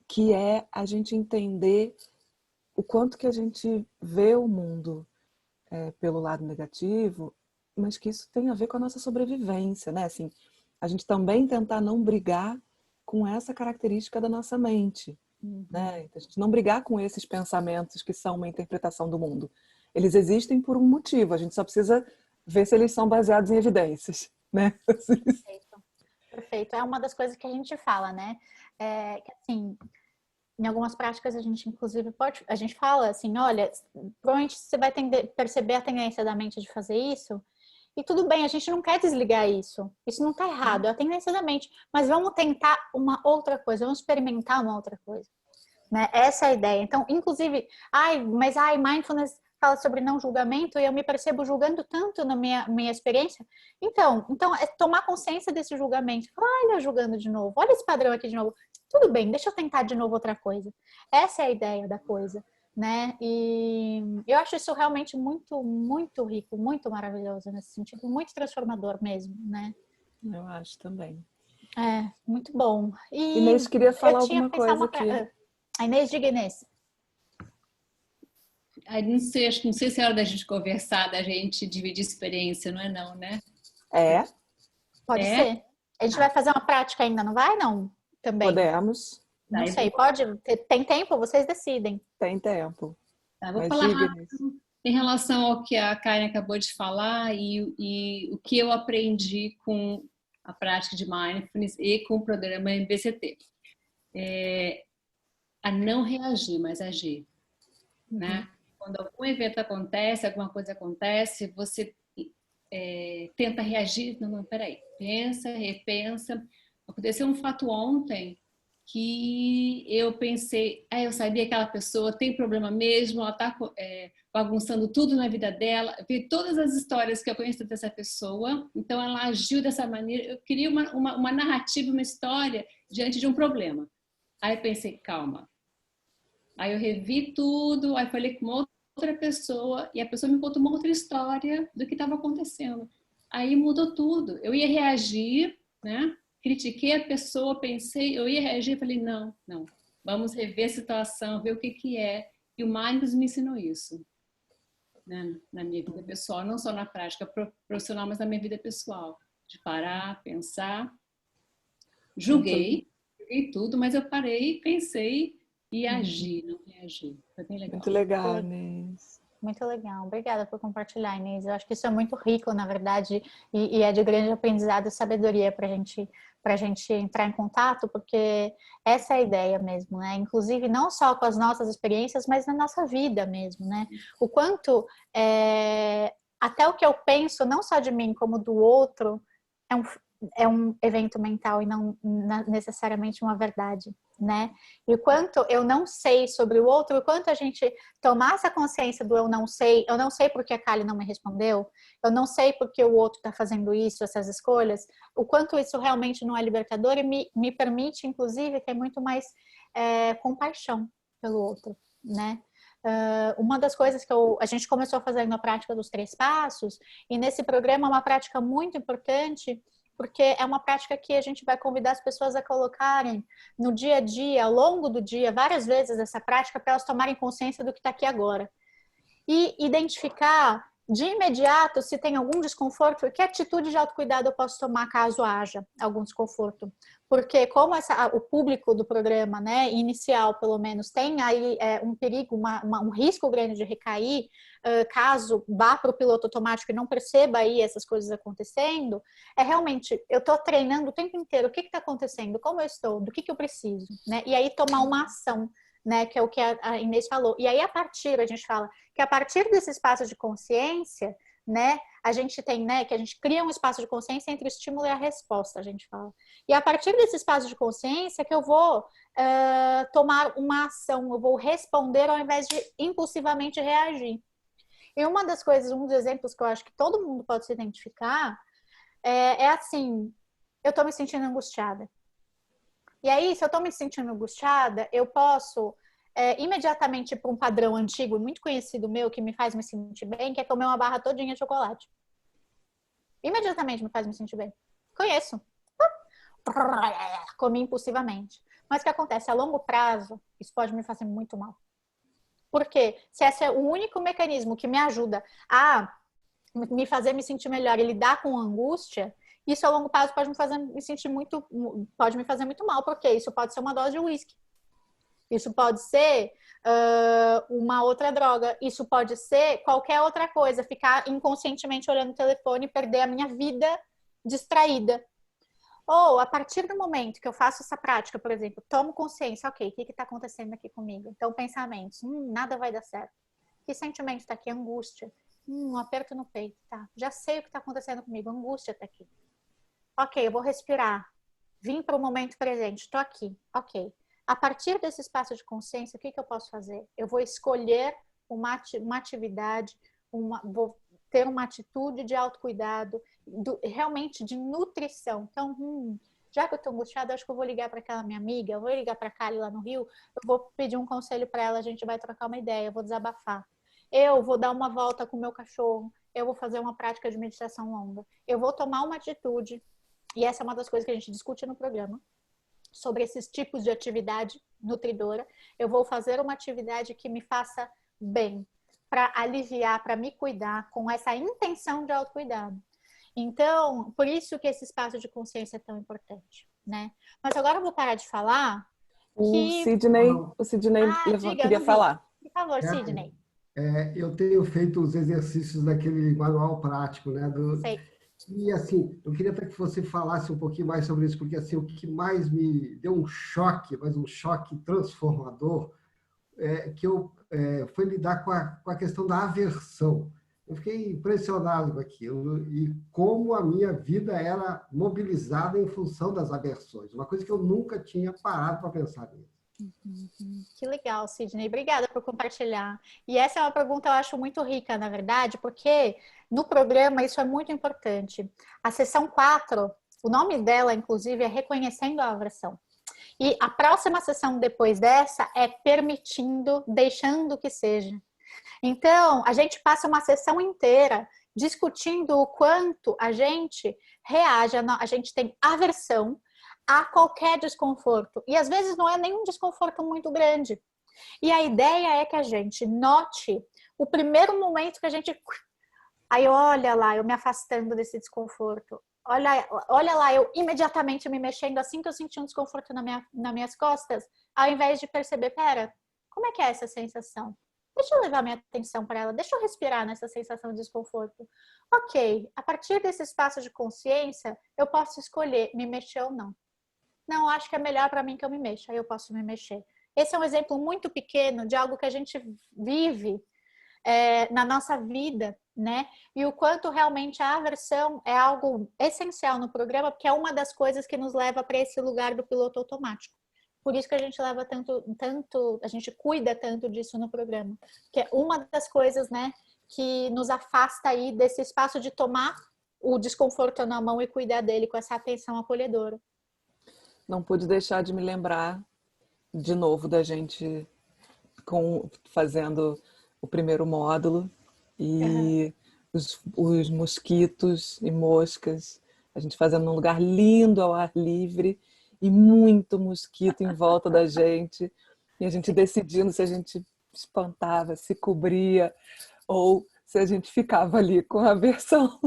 que é a gente entender o quanto que a gente vê o mundo pelo lado negativo, mas que isso tem a ver com a nossa sobrevivência, né? Assim, a gente também tentar não brigar com essa característica da nossa mente, né? A gente não brigar com esses pensamentos que são uma interpretação do mundo. Eles existem por um motivo, a gente só precisa ver se eles são baseados em evidências, né? Perfeito. É uma das coisas que a gente fala, né? Que assim, em algumas práticas a gente inclusive a gente fala assim, olha, provavelmente você vai perceber a tendência da mente de fazer isso, e tudo bem, a gente não quer desligar isso. Isso não está errado, é a tendência da mente. Mas vamos tentar uma outra coisa, vamos experimentar uma outra coisa. Né? Essa é a ideia. Então, inclusive, mindfulness fala sobre não julgamento e eu me percebo julgando tanto na minha experiência. Então é tomar consciência desse julgamento. Olha, julgando de novo. Olha esse padrão aqui de novo. tudo bem, deixa eu tentar de novo outra coisa. Essa é a ideia da coisa, né? E eu acho isso realmente muito, muito rico, muito maravilhoso nesse sentido, muito transformador mesmo, né? Eu acho também. É, muito bom. E Inês queria falar eu tinha alguma pensado coisa aqui. A Inês, diga, Inês. Aí não sei se é hora da gente conversar, da gente dividir experiência, não é não, né? É, Pode É? ser. A gente vai fazer uma prática ainda, não vai? Não, também. podemos. Não Tá, sei, pode? Tem tempo? Vocês decidem. Tem tempo. Tá, vou Mas falar diga, rápido Inês. em relação ao que a Karen acabou de falar e o que eu aprendi com a prática de Mindfulness e com o programa MBCT. A não reagir, mas agir, né? Quando algum evento acontece, alguma coisa acontece, você tenta reagir. Não, peraí. Pensa, repensa. Aconteceu um fato ontem que eu pensei, eu sabia que aquela pessoa tem problema mesmo, ela está bagunçando tudo na vida dela. Eu vi todas as histórias que eu conheço dessa pessoa, então ela agiu dessa maneira. Eu queria uma narrativa, uma história diante de um problema. Aí eu pensei, calma. Aí eu revi tudo, aí falei com outra pessoa e a pessoa me contou uma outra história do que estava acontecendo. Aí mudou tudo. Eu ia reagir, né? Critiquei a pessoa, pensei, eu ia reagir, falei, não, vamos rever a situação, ver o que é. E o Mindfulness me ensinou isso, né? Na minha vida pessoal, não só na prática profissional, mas na minha vida pessoal. De parar, pensar. Julguei tudo, mas eu parei, pensei e agi, não reagi. Foi bem legal. Muito legal, Inês. Muito legal. Obrigada por compartilhar, Inês. Eu acho que isso é muito rico, na verdade, e é de grande aprendizado e sabedoria para a gente entrar em contato, porque essa é a ideia mesmo, né? Inclusive, não só com as nossas experiências, mas na nossa vida mesmo, né? O quanto até o que eu penso, não só de mim, como do outro, é um evento mental e não necessariamente uma verdade, né? E o quanto eu não sei sobre o outro, o quanto a gente tomar essa consciência do eu não sei porque a Kali não me respondeu, eu não sei porque o outro está fazendo isso, essas escolhas, o quanto isso realmente não é libertador e me permite, inclusive, ter muito mais compaixão pelo outro, né? Uma das coisas que a gente começou fazendo a prática dos 3 passos, e nesse programa é uma prática muito importante, porque é uma prática que a gente vai convidar as pessoas a colocarem no dia a dia, ao longo do dia, várias vezes essa prática, para elas tomarem consciência do que está aqui agora. E identificar de imediato se tem algum desconforto, que atitude de autocuidado eu posso tomar caso haja algum desconforto. Porque como o público do programa, né, inicial pelo menos, tem aí um perigo, um risco grande de recair, caso vá para o piloto automático e não perceba aí essas coisas acontecendo, realmente, eu estou treinando o tempo inteiro, o que está acontecendo, como eu estou, do que eu preciso, né? E aí tomar uma ação, né, que é o que a Inês falou. E aí, a gente fala que a partir desse espaço de consciência, né, a gente tem, né, que a gente cria um espaço de consciência entre o estímulo e a resposta, a gente fala. E a partir desse espaço de consciência que eu vou tomar uma ação, eu vou responder ao invés de impulsivamente reagir. E um dos exemplos que eu acho que todo mundo pode se identificar assim, eu tô me sentindo angustiada. E aí, se eu estou me sentindo angustiada, eu posso imediatamente ir para um padrão antigo e muito conhecido meu que me faz me sentir bem, que é comer uma barra todinha de chocolate. Imediatamente me faz me sentir bem. Conheço. Comi impulsivamente. Mas o que acontece? A longo prazo, isso pode me fazer muito mal. Por quê? Se esse é o único mecanismo que me ajuda a me fazer me sentir melhor e lidar com a angústia, isso a longo prazo pode me fazer muito mal, porque isso pode ser uma dose de uísque. Isso pode ser uma outra droga. Isso pode ser qualquer outra coisa. Ficar inconscientemente olhando o telefone e perder a minha vida distraída. Ou, a partir do momento que eu faço essa prática, por exemplo, tomo consciência, ok, o que está acontecendo aqui comigo? Então, pensamentos, nada vai dar certo. Que sentimento está aqui? Angústia. Um aperto no peito, tá? Já sei o que está acontecendo comigo, angústia está aqui. Ok, eu vou respirar. Vim para o momento presente, estou aqui. Ok. A partir desse espaço de consciência, o que eu posso fazer? Eu vou escolher uma atividade, vou ter uma atitude de autocuidado, realmente de nutrição. Então, já que eu estou angustiada, acho que eu vou ligar para aquela minha amiga, eu vou ligar para a Kali lá no Rio, eu vou pedir um conselho para ela, a gente vai trocar uma ideia, eu vou desabafar. Eu vou dar uma volta com o meu cachorro, eu vou fazer uma prática de meditação longa, eu vou tomar uma atitude, e essa é uma das coisas que a gente discute no programa, sobre esses tipos de atividade nutridora. Eu vou fazer uma atividade que me faça bem, para aliviar, para me cuidar, com essa intenção de autocuidado. Então, por isso que esse espaço de consciência é tão importante, né? Mas agora eu vou parar de falar. O Sidney queria falar. Por favor, Sidney. Eu tenho feito os exercícios daquele manual prático, né? Sei. E, assim, eu queria até que você falasse um pouquinho mais sobre isso, porque, assim, o que mais me deu um choque, mas um choque transformador, foi lidar com a questão da aversão. Eu fiquei impressionado com aquilo e como a minha vida era mobilizada em função das aversões. Uma coisa que eu nunca tinha parado para pensar nisso. Que legal, Sidney. Obrigada por compartilhar. E essa é uma pergunta, eu acho, muito rica, na verdade, porque no programa isso é muito importante. A sessão 4, o nome dela, inclusive, é Reconhecendo a Aversão. E a próxima sessão depois dessa é Permitindo, Deixando que Seja. Então, a gente passa uma sessão inteira discutindo o quanto a gente reage, a gente tem aversão a qualquer desconforto. E às vezes não é nenhum desconforto muito grande. E a ideia é que a gente note o primeiro momento que a gente... Aí olha lá, eu me afastando desse desconforto. Olha lá, eu imediatamente me mexendo assim que eu senti um desconforto nas minhas costas, ao invés de perceber, pera, como é que é essa sensação? Deixa eu levar minha atenção para ela, deixa eu respirar nessa sensação de desconforto. Ok, a partir desse espaço de consciência, eu posso escolher me mexer ou não. Não, acho que é melhor para mim que eu me mexa, aí eu posso me mexer. Esse é um exemplo muito pequeno de algo que a gente vive na nossa vida, né? E o quanto realmente a aversão é algo essencial no programa, porque é uma das coisas que nos leva para esse lugar do piloto automático. Por isso que a gente leva tanto, a gente cuida tanto disso no programa, que é uma das coisas, né, que nos afasta aí desse espaço de tomar o desconforto na mão e cuidar dele com essa atenção acolhedora. Não pude deixar de me lembrar de novo da gente fazendo o primeiro módulo e os mosquitos e moscas, a gente fazendo num lugar lindo ao ar livre e muito mosquito em volta da gente e a gente decidindo se a gente espantava, se cobria ou se a gente ficava ali com a aversão.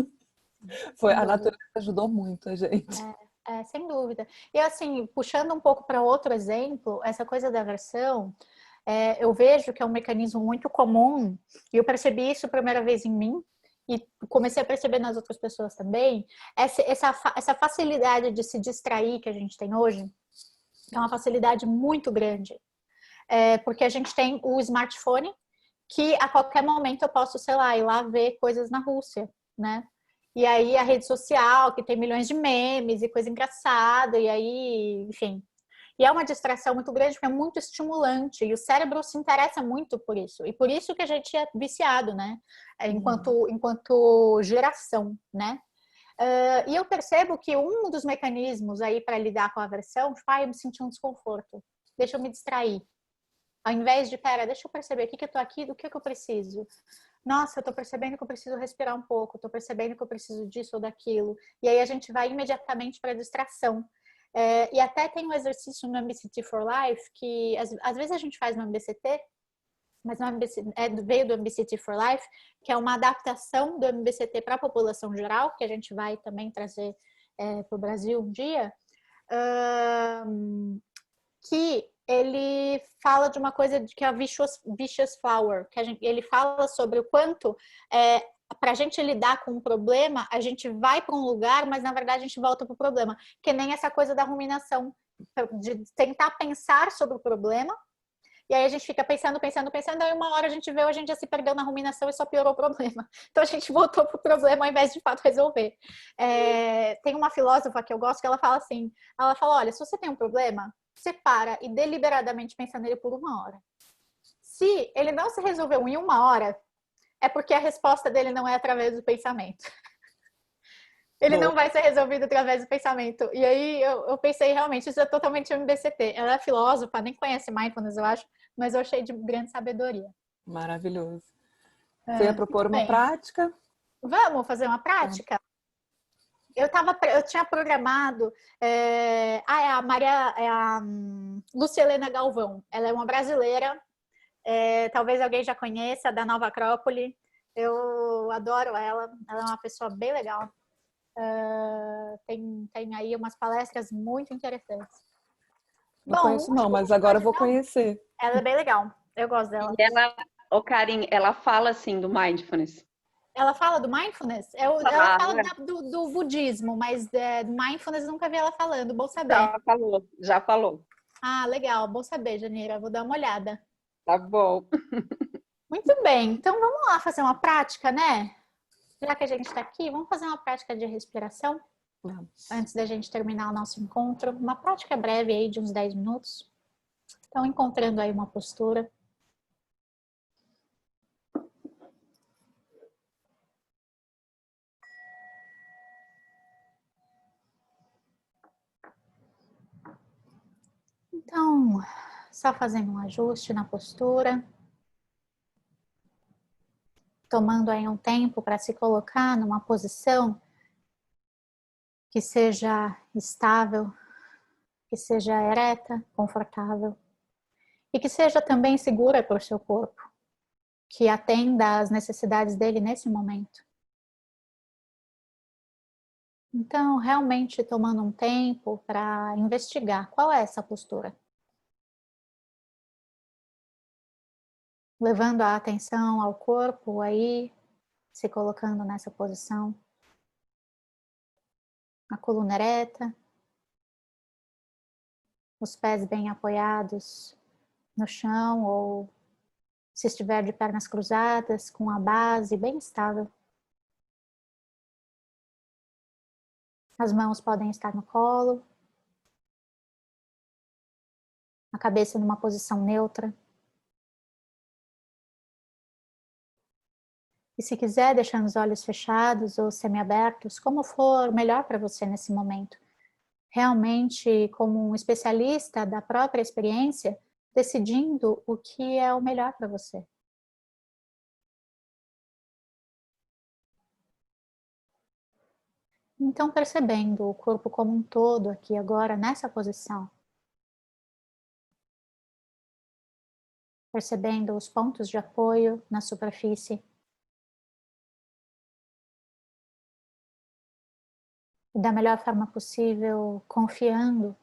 A natureza ajudou muito a gente. Sem dúvida. E assim, puxando um pouco para outro exemplo, essa coisa da aversão, eu vejo que é um mecanismo muito comum, e eu percebi isso a primeira vez em mim, e comecei a perceber nas outras pessoas também, essa facilidade de se distrair que a gente tem hoje, é uma facilidade muito grande. Porque a gente tem o smartphone, que a qualquer momento eu posso, sei lá, ir lá ver coisas na Rússia, né? E aí a rede social, que tem milhões de memes e coisa engraçada, e aí, enfim. E é uma distração muito grande, porque é muito estimulante, e o cérebro se interessa muito por isso. E por isso que a gente é viciado, né? Enquanto geração, né? E eu percebo que um dos mecanismos aí para lidar com a aversão, eu me senti um desconforto. Deixa eu me distrair. Ao invés de, deixa eu perceber o que eu tô aqui, do que eu preciso. Nossa, eu tô percebendo que eu preciso respirar um pouco, tô percebendo que eu preciso disso ou daquilo. E aí a gente vai imediatamente para a distração. E até tem um exercício no MBCT for Life, que às vezes a gente faz no MBCT, mas no veio do MBCT for Life, que é uma adaptação do MBCT para a população geral, que a gente vai também trazer para o Brasil um dia, que ele fala de uma coisa que é a vicious flower, que ele fala sobre o quanto para a gente lidar com um problema, a gente vai para um lugar, mas na verdade a gente volta para o problema. Que nem essa coisa da ruminação, de tentar pensar sobre o problema, e aí a gente fica pensando, e uma hora a gente vê, a gente já se perdeu na ruminação e só piorou o problema. Então a gente voltou para o problema ao invés de fato resolver. Tem uma filósofa que eu gosto que ela fala assim, olha, se você tem um problema, você para e deliberadamente pensa nele por 1 hora. Se ele não se resolveu em 1 hora, é porque a resposta dele não é através do pensamento. Ele Boa. não vai ser resolvido através do pensamento. E aí eu pensei, realmente, isso é totalmente MBCT. Ela é filósofa, nem conhece mindfulness, eu acho, mas eu achei de grande sabedoria. Maravilhoso. Você ia propor Muito uma bem. prática? Vamos fazer uma prática? Eu tinha programado. É a Maria, Lúcia Helena Galvão. Ela é uma brasileira. Talvez alguém já conheça, da Nova Acrópole. Eu adoro ela. Ela é uma pessoa bem legal. Tem aí umas palestras muito interessantes. Não conheço não, mas agora eu vou conhecer. Ela é bem legal. Eu gosto dela. E ela, Karen, ela fala assim do mindfulness. Ela fala do mindfulness? Ela fala do budismo, mas do mindfulness eu nunca vi ela falando. Bom saber. Já falou. Ah, legal. Bom saber, Janeira. Vou dar uma olhada. Tá bom. Muito bem. Então vamos lá fazer uma prática, né? Já que a gente está aqui, vamos fazer uma prática de respiração? Vamos. Antes da gente terminar o nosso encontro. Uma prática breve aí de uns 10 minutos. Então, encontrando aí uma postura. Então, só fazendo um ajuste na postura. Tomando aí um tempo para se colocar numa posição que seja estável, que seja ereta, confortável e que seja também segura para o seu corpo, que atenda às necessidades dele nesse momento. Então, realmente tomando um tempo para investigar qual é essa postura. Levando a atenção ao corpo aí, se colocando nessa posição. A coluna ereta, os pés bem apoiados no chão ou, se estiver de pernas cruzadas, com a base bem estável. As mãos podem estar no colo, a cabeça numa posição neutra. E se quiser, deixando os olhos fechados ou semiabertos, como for melhor para você nesse momento. Realmente, como um especialista da própria experiência, decidindo o que é o melhor para você. Então, percebendo o corpo como um todo aqui agora, nessa posição. Percebendo os pontos de apoio na superfície. E da melhor forma possível, confiando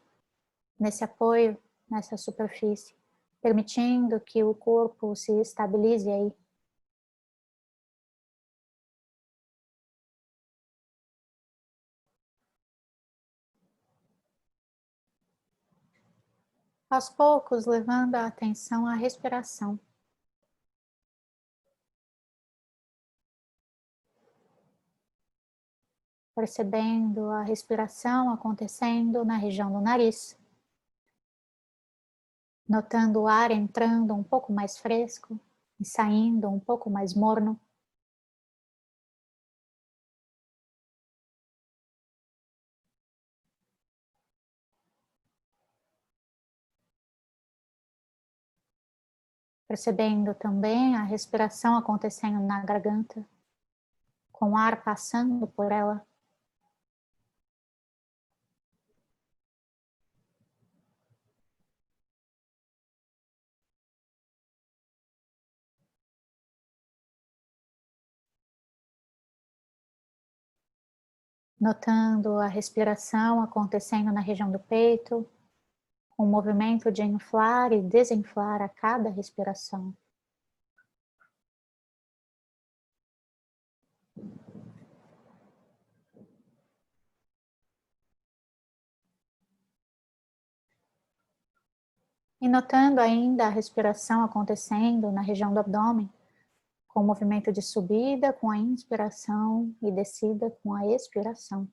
nesse apoio, nessa superfície, permitindo que o corpo se estabilize aí. Aos poucos, levando a atenção à respiração. Percebendo a respiração acontecendo na região do nariz. Notando o ar entrando um pouco mais fresco e saindo um pouco mais morno. Percebendo também a respiração acontecendo na garganta, com o ar passando por ela. Notando a respiração acontecendo na região do peito, um movimento de inflar e desinflar a cada respiração. E notando ainda a respiração acontecendo na região do abdômen, com o movimento de subida com a inspiração e descida com a expiração.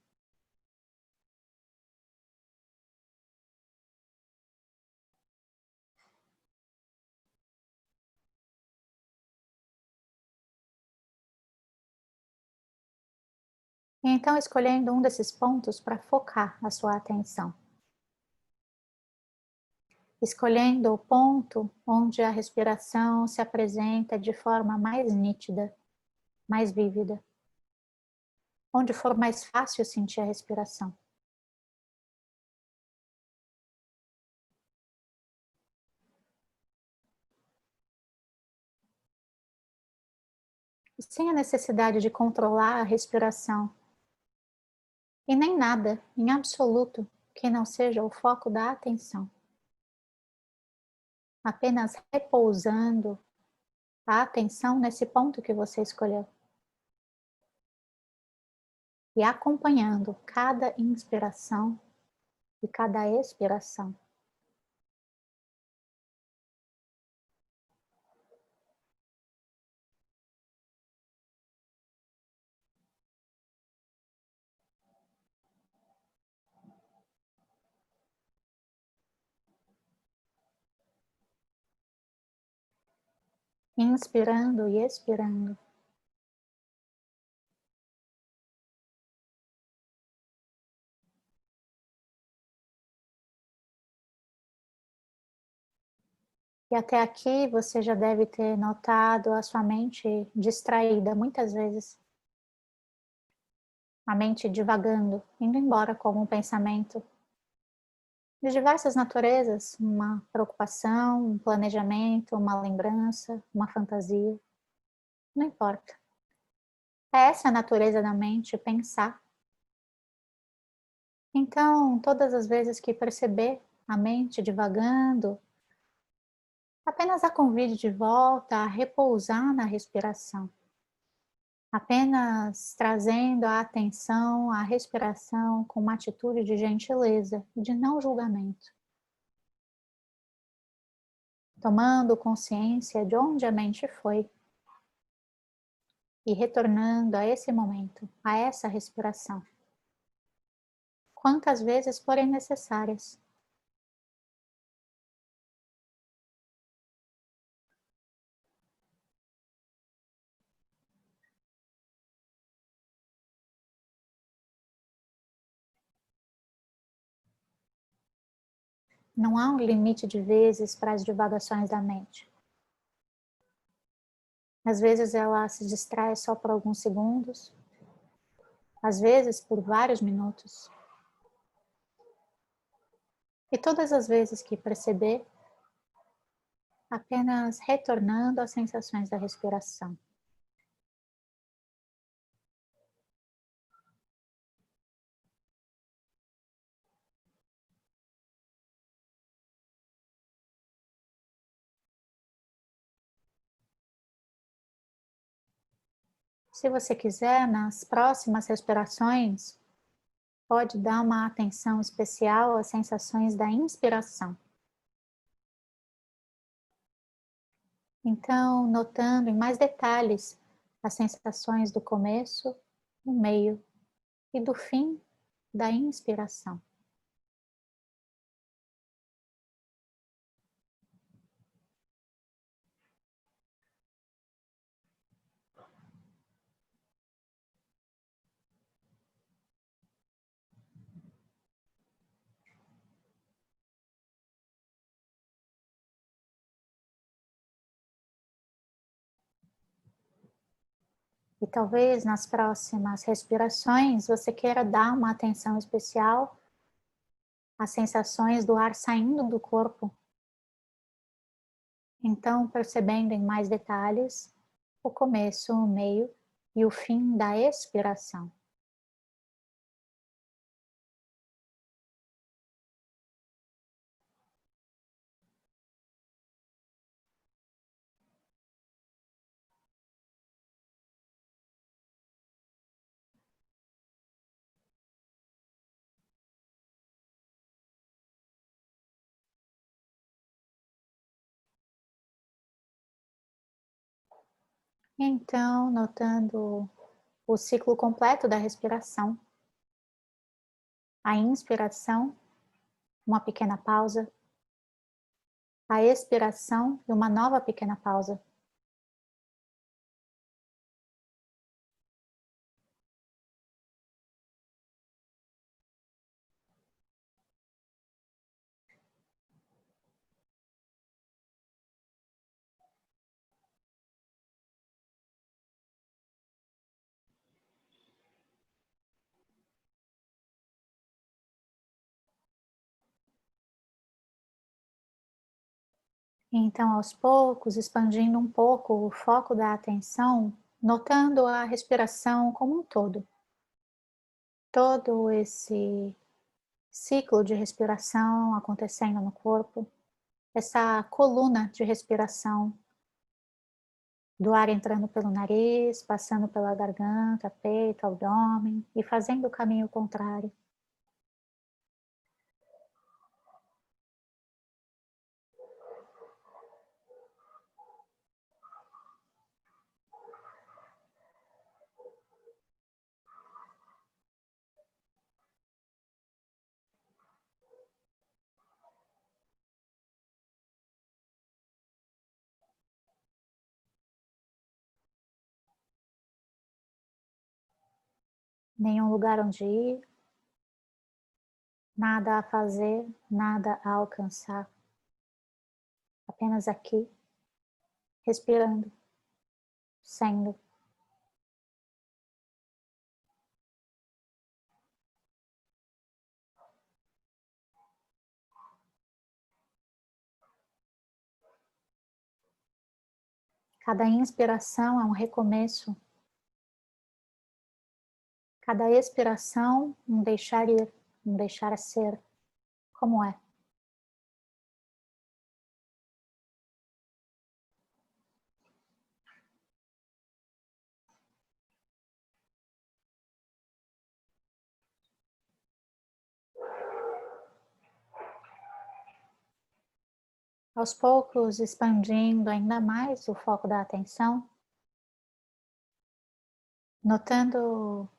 E então, escolhendo um desses pontos para focar a sua atenção. Escolhendo o ponto onde a respiração se apresenta de forma mais nítida, mais vívida. Onde for mais fácil sentir a respiração. E sem a necessidade de controlar a respiração. E nem nada, em absoluto, que não seja o foco da atenção. Apenas repousando a atenção nesse ponto que você escolheu. E acompanhando cada inspiração e cada expiração. Inspirando e expirando. E até aqui você já deve ter notado a sua mente distraída muitas vezes. A mente divagando, indo embora como um pensamento de diversas naturezas, uma preocupação, um planejamento, uma lembrança, uma fantasia, não importa. É essa a natureza da mente, pensar. Então, todas as vezes que perceber a mente divagando, apenas a convide de volta a repousar na respiração. Apenas trazendo a atenção à respiração com uma atitude de gentileza e de não julgamento. Tomando consciência de onde a mente foi. E retornando a esse momento, a essa respiração. Quantas vezes forem necessárias. Não há um limite de vezes para as divagações da mente. Às vezes ela se distrai só por alguns segundos, às vezes por vários minutos. E todas as vezes que perceber, apenas retornando às sensações da respiração. Se você quiser, nas próximas respirações, pode dar uma atenção especial às sensações da inspiração. Então, notando em mais detalhes as sensações do começo, do meio e do fim da inspiração. E talvez nas próximas respirações você queira dar uma atenção especial às sensações do ar saindo do corpo. Então, percebendo em mais detalhes o começo, o meio e o fim da expiração. Então, notando o ciclo completo da respiração. A inspiração, uma pequena pausa. A expiração e uma nova pequena pausa. Então, aos poucos, expandindo um pouco o foco da atenção, notando a respiração como um todo. Todo esse ciclo de respiração acontecendo no corpo, essa coluna de respiração, do ar entrando pelo nariz, passando pela garganta, peito, abdômen e fazendo o caminho contrário. Nenhum lugar onde ir, nada a fazer, nada a alcançar. Apenas aqui, respirando, sendo. Cada inspiração é um recomeço. Cada expiração, um deixar ir, um deixar ser, como é. Aos poucos, expandindo ainda mais o foco da atenção, notando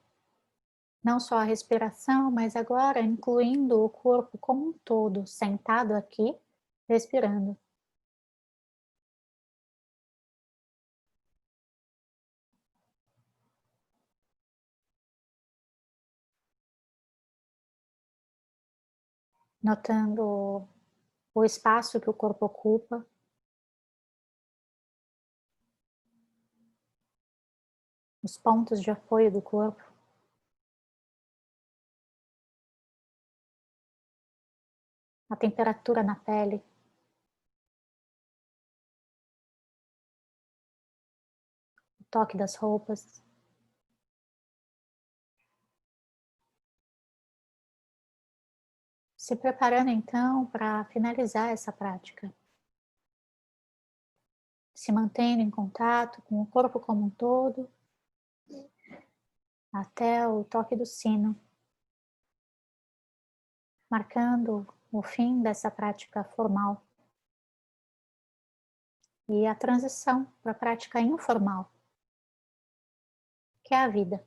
não só a respiração, mas agora incluindo o corpo como um todo, sentado aqui, respirando. Notando o espaço que o corpo ocupa. Os pontos de apoio do corpo. A temperatura na pele. O toque das roupas. Se preparando então para finalizar essa prática. Se mantendo em contato com o corpo como um todo, até o toque do sino, marcando o fim dessa prática formal e a transição para a prática informal, que é a vida.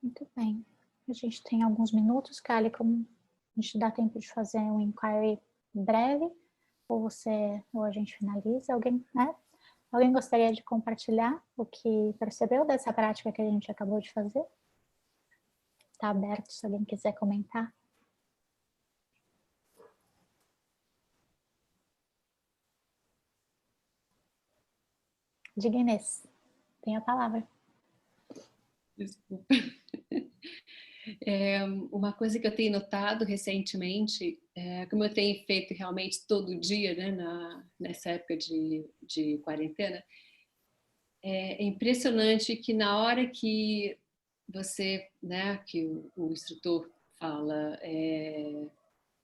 Muito bem. A gente tem alguns minutos, Kali, como a gente dá tempo de fazer um inquiry breve, ou a gente finaliza. Alguém gostaria de compartilhar o que percebeu dessa prática que a gente acabou de fazer? Está aberto se alguém quiser comentar. Diga, Inês, tem a palavra. Desculpa. Uma coisa que eu tenho notado recentemente, como eu tenho feito realmente todo dia, né, nessa época de quarentena, é impressionante que na hora que você, né, que o instrutor fala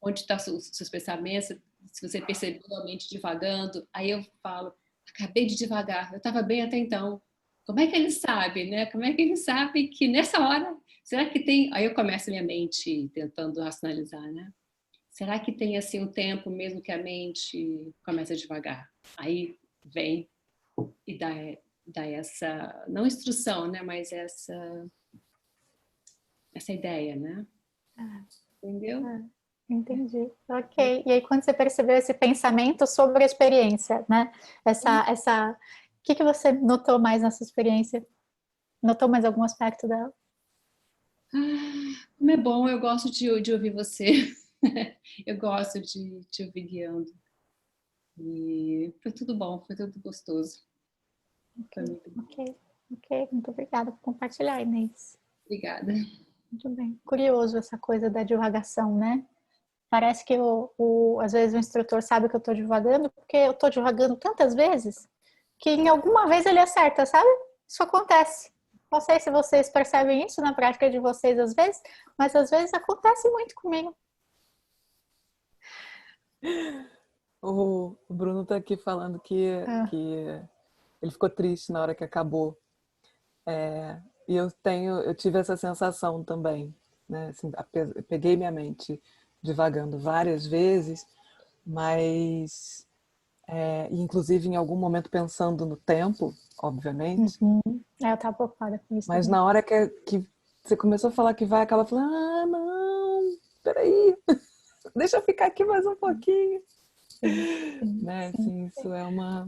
onde estão seus pensamentos, se você percebeu a mente divagando, aí eu falo, acabei de divagar, eu estava bem até então. Como é que ele sabe, né? Como é que ele sabe que nessa hora, será que tem... Aí eu começo a minha mente tentando racionalizar, né? Será que tem assim um tempo mesmo que a mente começa devagar? Aí vem e dá essa, não instrução, né? Mas essa ideia, né? Entendeu? Entendi. Ok. E aí, quando você percebeu esse pensamento sobre a experiência, né? O que você notou mais nessa experiência? Notou mais algum aspecto dela? Como é bom, eu gosto de ouvir você. Eu gosto de te ouvir guiando. E foi tudo bom, foi tudo gostoso. Foi muito bom. Ok. Muito obrigada por compartilhar, Inês. Obrigada. Muito bem. Curioso essa coisa da divagação, né? Parece que às vezes o instrutor sabe que eu estou divagando, porque eu estou divagando tantas vezes que em alguma vez ele acerta, sabe? Isso acontece. Não sei se vocês percebem isso na prática de vocês às vezes, mas às vezes acontece muito comigo. O Bruno está aqui falando que ele ficou triste na hora que acabou. E eu tive essa sensação também, né? Assim, peguei minha mente divagando várias vezes, mas inclusive em algum momento pensando no tempo, obviamente. Eu estava preocupada com isso. Mas também. na hora que você começou a falar que vai, acaba falando, não, peraí, deixa eu ficar aqui mais um pouquinho. Né? Assim, isso é uma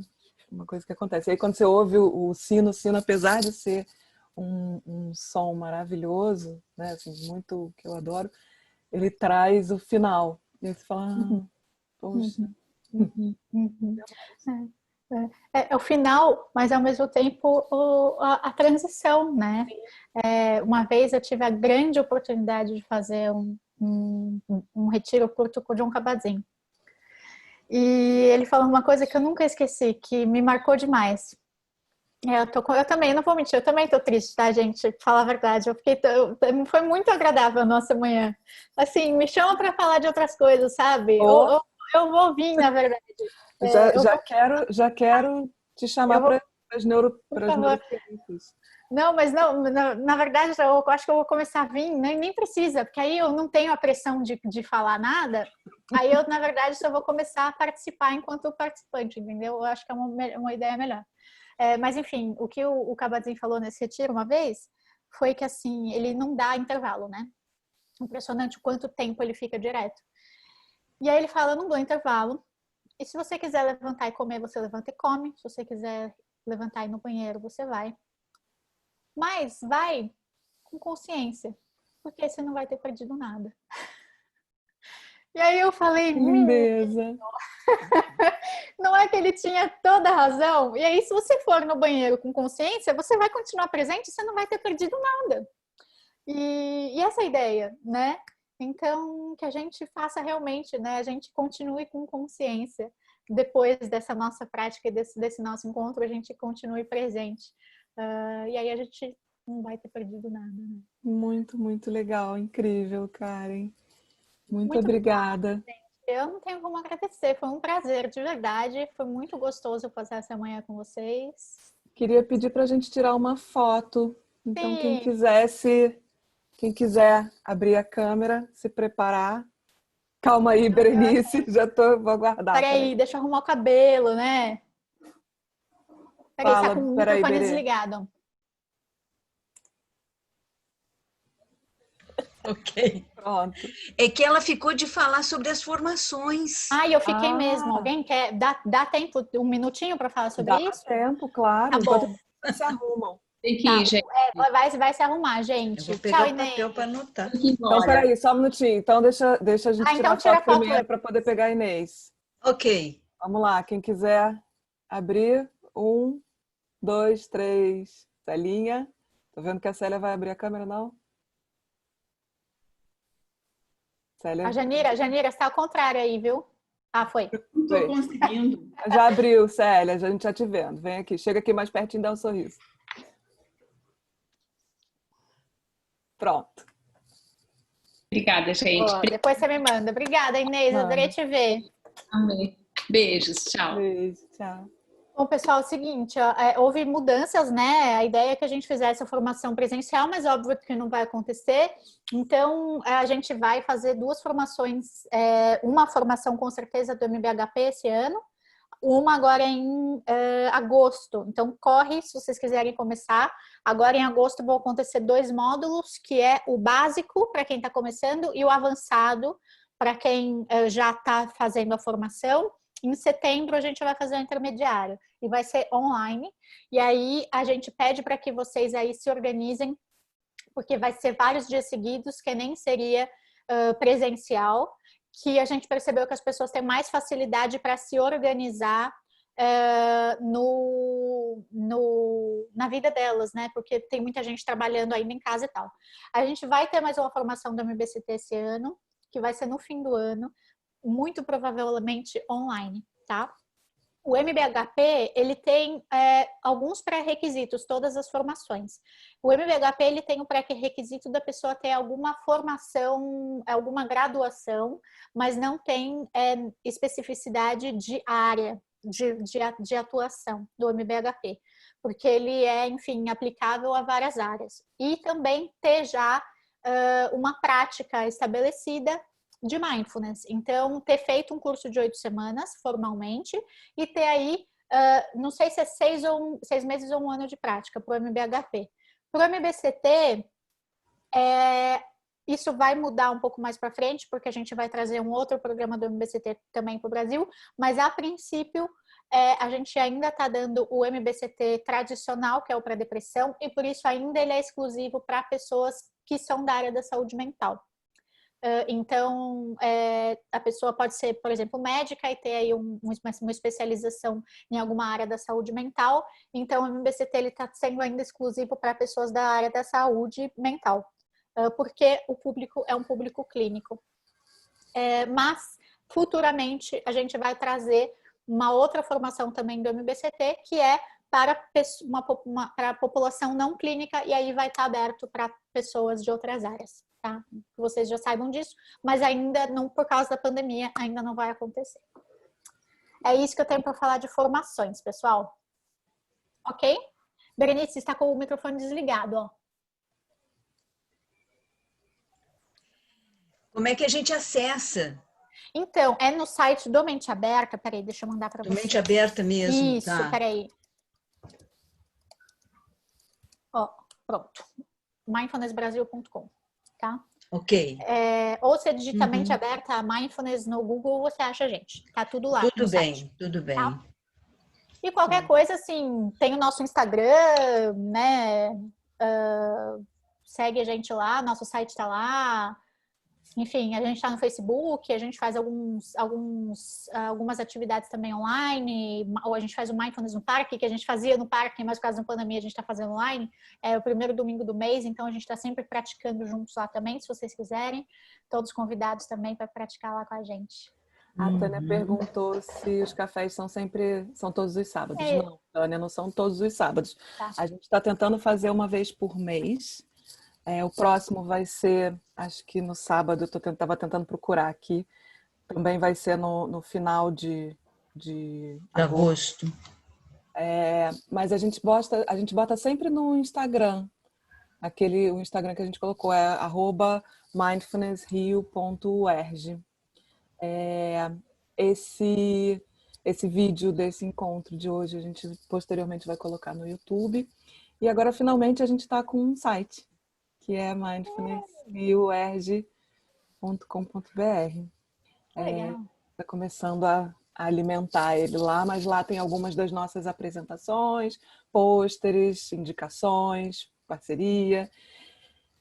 coisa que acontece. E aí quando você ouve o sino, apesar de ser um som maravilhoso, né? Assim, muito que eu adoro, ele traz o final. E aí você fala, poxa. É o final, mas ao mesmo tempo a transição, né? Uma vez eu tive a grande oportunidade de fazer um retiro curto com o John Kabat-Zinn. E ele falou uma coisa que eu nunca esqueci, que me marcou demais. Eu também, não vou mentir, eu também tô triste, tá, gente? Pra falar a verdade. Foi muito agradável a nossa manhã. Assim, me chama para falar de outras coisas, sabe? Eu vou vir, na verdade. Já quero te chamar para as neurociências. Não, mas não, na verdade, eu acho que eu vou começar a vir, nem precisa, porque aí eu não tenho a pressão de falar nada. Aí eu, na verdade, só vou começar a participar enquanto participante, entendeu? Eu acho que é uma ideia melhor. Mas, enfim, o que o Kabat-Zinn falou nesse retiro uma vez foi que, assim, ele não dá intervalo, né? Impressionante o quanto tempo ele fica direto. E aí ele fala, eu não dou intervalo. E se você quiser levantar e comer, você levanta e come. Se você quiser levantar e ir no banheiro, você vai. Mas vai com consciência, porque aí você não vai ter perdido nada. E aí eu falei, lindeza. Não é que ele tinha toda a razão? E aí, se você for no banheiro com consciência, você vai continuar presente e você não vai ter perdido nada. E essa é a ideia, né? Então, que a gente faça realmente, né? A gente continue com consciência. Depois dessa nossa prática e desse nosso encontro, a gente continue presente. E aí a gente não vai ter perdido nada, né? Muito, muito legal. Incrível, Karen. Muito obrigada. Obrigada, gente. Eu não tenho como agradecer. Foi um prazer, de verdade. Foi muito gostoso passar essa manhã com vocês. Queria pedir para a gente tirar uma foto. Então, Sim. quem quiser abrir a câmera, se preparar. Calma aí, Berenice. Vou aguardar. Peraí, deixa eu arrumar o cabelo, né? Peraí, tá com o microfone desligado. Ok. Pronto. É que ela ficou de falar sobre as formações. Eu fiquei mesmo. Alguém quer? Dá tempo, um minutinho para falar sobre isso? Dá tempo, claro. Tá bom. Se arrumam. Tem que ir, gente. Vai se arrumar, gente. Eu vou pegar o papel para anotar. Então, peraí, só um minutinho. Então, deixa a gente tirar a foto primeiro para poder pegar a Inês. Ok. Vamos lá. Quem quiser abrir. 1, 2, 3. Celinha. Tô vendo que a Célia vai abrir a câmera, não? Célia. A Janira, está ao contrário aí, viu? Foi. Não estou conseguindo. Já abriu, Célia. A gente já te vendo. Vem aqui. Chega aqui mais pertinho e dá um sorriso. Pronto. Obrigada, gente. Depois você me manda. Obrigada, Inês. Adorei te ver. Amém. Beijos. Tchau. Beijo. Tchau. Bom, pessoal, é o seguinte, houve mudanças, né? A ideia é que a gente fizesse a formação presencial, mas óbvio que não vai acontecer. Então, a gente vai fazer 2 formações, uma formação com certeza do MBHP esse ano, uma agora em agosto. Então, corre se vocês quiserem começar. Agora, em agosto, vão acontecer 2 módulos, que é o básico, para quem está começando, e o avançado, para quem já está fazendo a formação. Em setembro, a gente vai fazer o intermediário, e vai ser online. E aí, a gente pede para que vocês aí se organizem, porque vai ser vários dias seguidos, que nem seria presencial, que a gente percebeu que as pessoas têm mais facilidade para se organizar na vida delas, né? Porque tem muita gente trabalhando ainda em casa e tal. A gente vai ter mais uma formação do MBCT esse ano, que vai ser no fim do ano, muito provavelmente online, tá? O MBHP, ele tem alguns pré-requisitos, todas as formações. O MBHP, ele tem o pré-requisito da pessoa ter alguma formação, alguma graduação, mas não tem especificidade de área de atuação do MBHP, porque ele é, enfim, aplicável a várias áreas. E também ter já uma prática estabelecida de mindfulness. Então, ter feito um curso de 8 semanas, formalmente, e ter aí, não sei se é 6 meses ou 1 ano de prática para o MBHP. Para o MBCT, isso vai mudar um pouco mais para frente, porque a gente vai trazer um outro programa do MBCT também para o Brasil, mas a princípio, a gente ainda está dando o MBCT tradicional, que é o para depressão, e por isso ainda ele é exclusivo para pessoas que são da área da saúde mental. Então, a pessoa pode ser, por exemplo, médica e ter aí uma especialização em alguma área da saúde mental. Então, o MBCT está sendo ainda exclusivo para pessoas da área da saúde mental, porque o público é um público clínico. Mas, futuramente, a gente vai trazer uma outra formação também do MBCT, que é para a população não clínica, e aí vai estar aberto para pessoas de outras áreas. Tá? Que vocês já saibam disso, mas ainda não, por causa da pandemia, ainda não vai acontecer. É isso que eu tenho para falar de formações, pessoal. Ok? Berenice, está com o microfone desligado, ó. Como é que a gente acessa? Então, é no site do Mente Aberta. Peraí, deixa eu mandar para você. Do Mente Aberta mesmo, isso, tá. Peraí. Ó, pronto. mindfulnessbrasil.com. Tá? Ok. Ou você digita Mente Aberta, Mindfulness no Google, você acha a gente. Tá tudo lá. Tudo bem, site. Tudo bem. Tá? E qualquer coisa, assim, tem o nosso Instagram, né? Segue a gente lá, nosso site tá lá. Enfim, a gente tá no Facebook, a gente faz algumas atividades também online, ou a gente faz o Mindfulness no Parque, que a gente fazia no parque, mas por causa da pandemia a gente está fazendo online. É o primeiro domingo do mês, então a gente está sempre praticando juntos lá também, se vocês quiserem. Todos convidados também para praticar lá com a gente. A Tânia perguntou se os cafés são todos os sábados. Não, Tânia, não são todos os sábados. Tá. A gente está tentando fazer uma vez por mês. O próximo vai ser, acho que no sábado, eu estava tentando procurar aqui. Também vai ser no final de agosto. Mas a gente bota sempre no Instagram. O Instagram que a gente colocou é @mindfulnessrio.org. Esse vídeo desse encontro de hoje a gente posteriormente vai colocar no YouTube. E agora, finalmente, a gente está com um site, que é mindfulnessrio.org.com.br. Está começando a alimentar ele lá, mas lá tem algumas das nossas apresentações, pôsteres, indicações, parceria.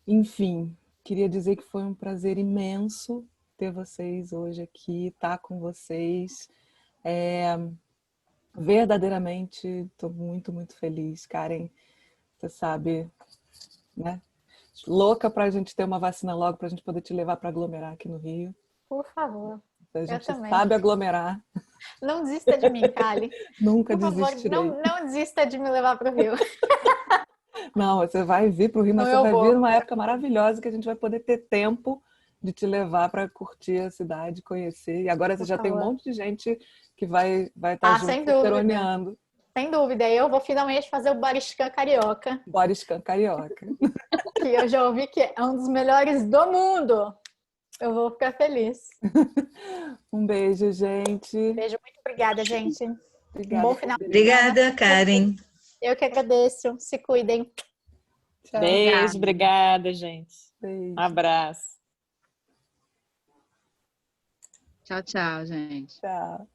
Enfim, queria dizer que foi um prazer imenso ter vocês hoje aqui, estar com vocês. Verdadeiramente, estou muito, muito feliz. Karen, você sabe, né? Louca para a gente ter uma vacina logo, para a gente poder te levar para aglomerar aqui no Rio. Por favor. A gente sabe aglomerar. Não desista de mim, Kali. Nunca desistirei. Não desista de me levar para o Rio. Não, você vai vir para o Rio, mas você vai vir numa época maravilhosa que a gente vai poder ter tempo de te levar para curtir a cidade, conhecer. E agora você já tem um monte de gente que vai estar junto, peroneando. Sem dúvida. Eu vou finalmente fazer o Boriscan Carioca. Boriscan Carioca. Que eu já ouvi que é um dos melhores do mundo. Eu vou ficar feliz. Um beijo, gente. Beijo, muito obrigada, gente. Obrigada. Bom final de Obrigada, semana. Karen. Eu que agradeço. Se cuidem. Tchau. Beijo, obrigada, gente. Beijo. Abraço. Tchau, tchau, gente. Tchau.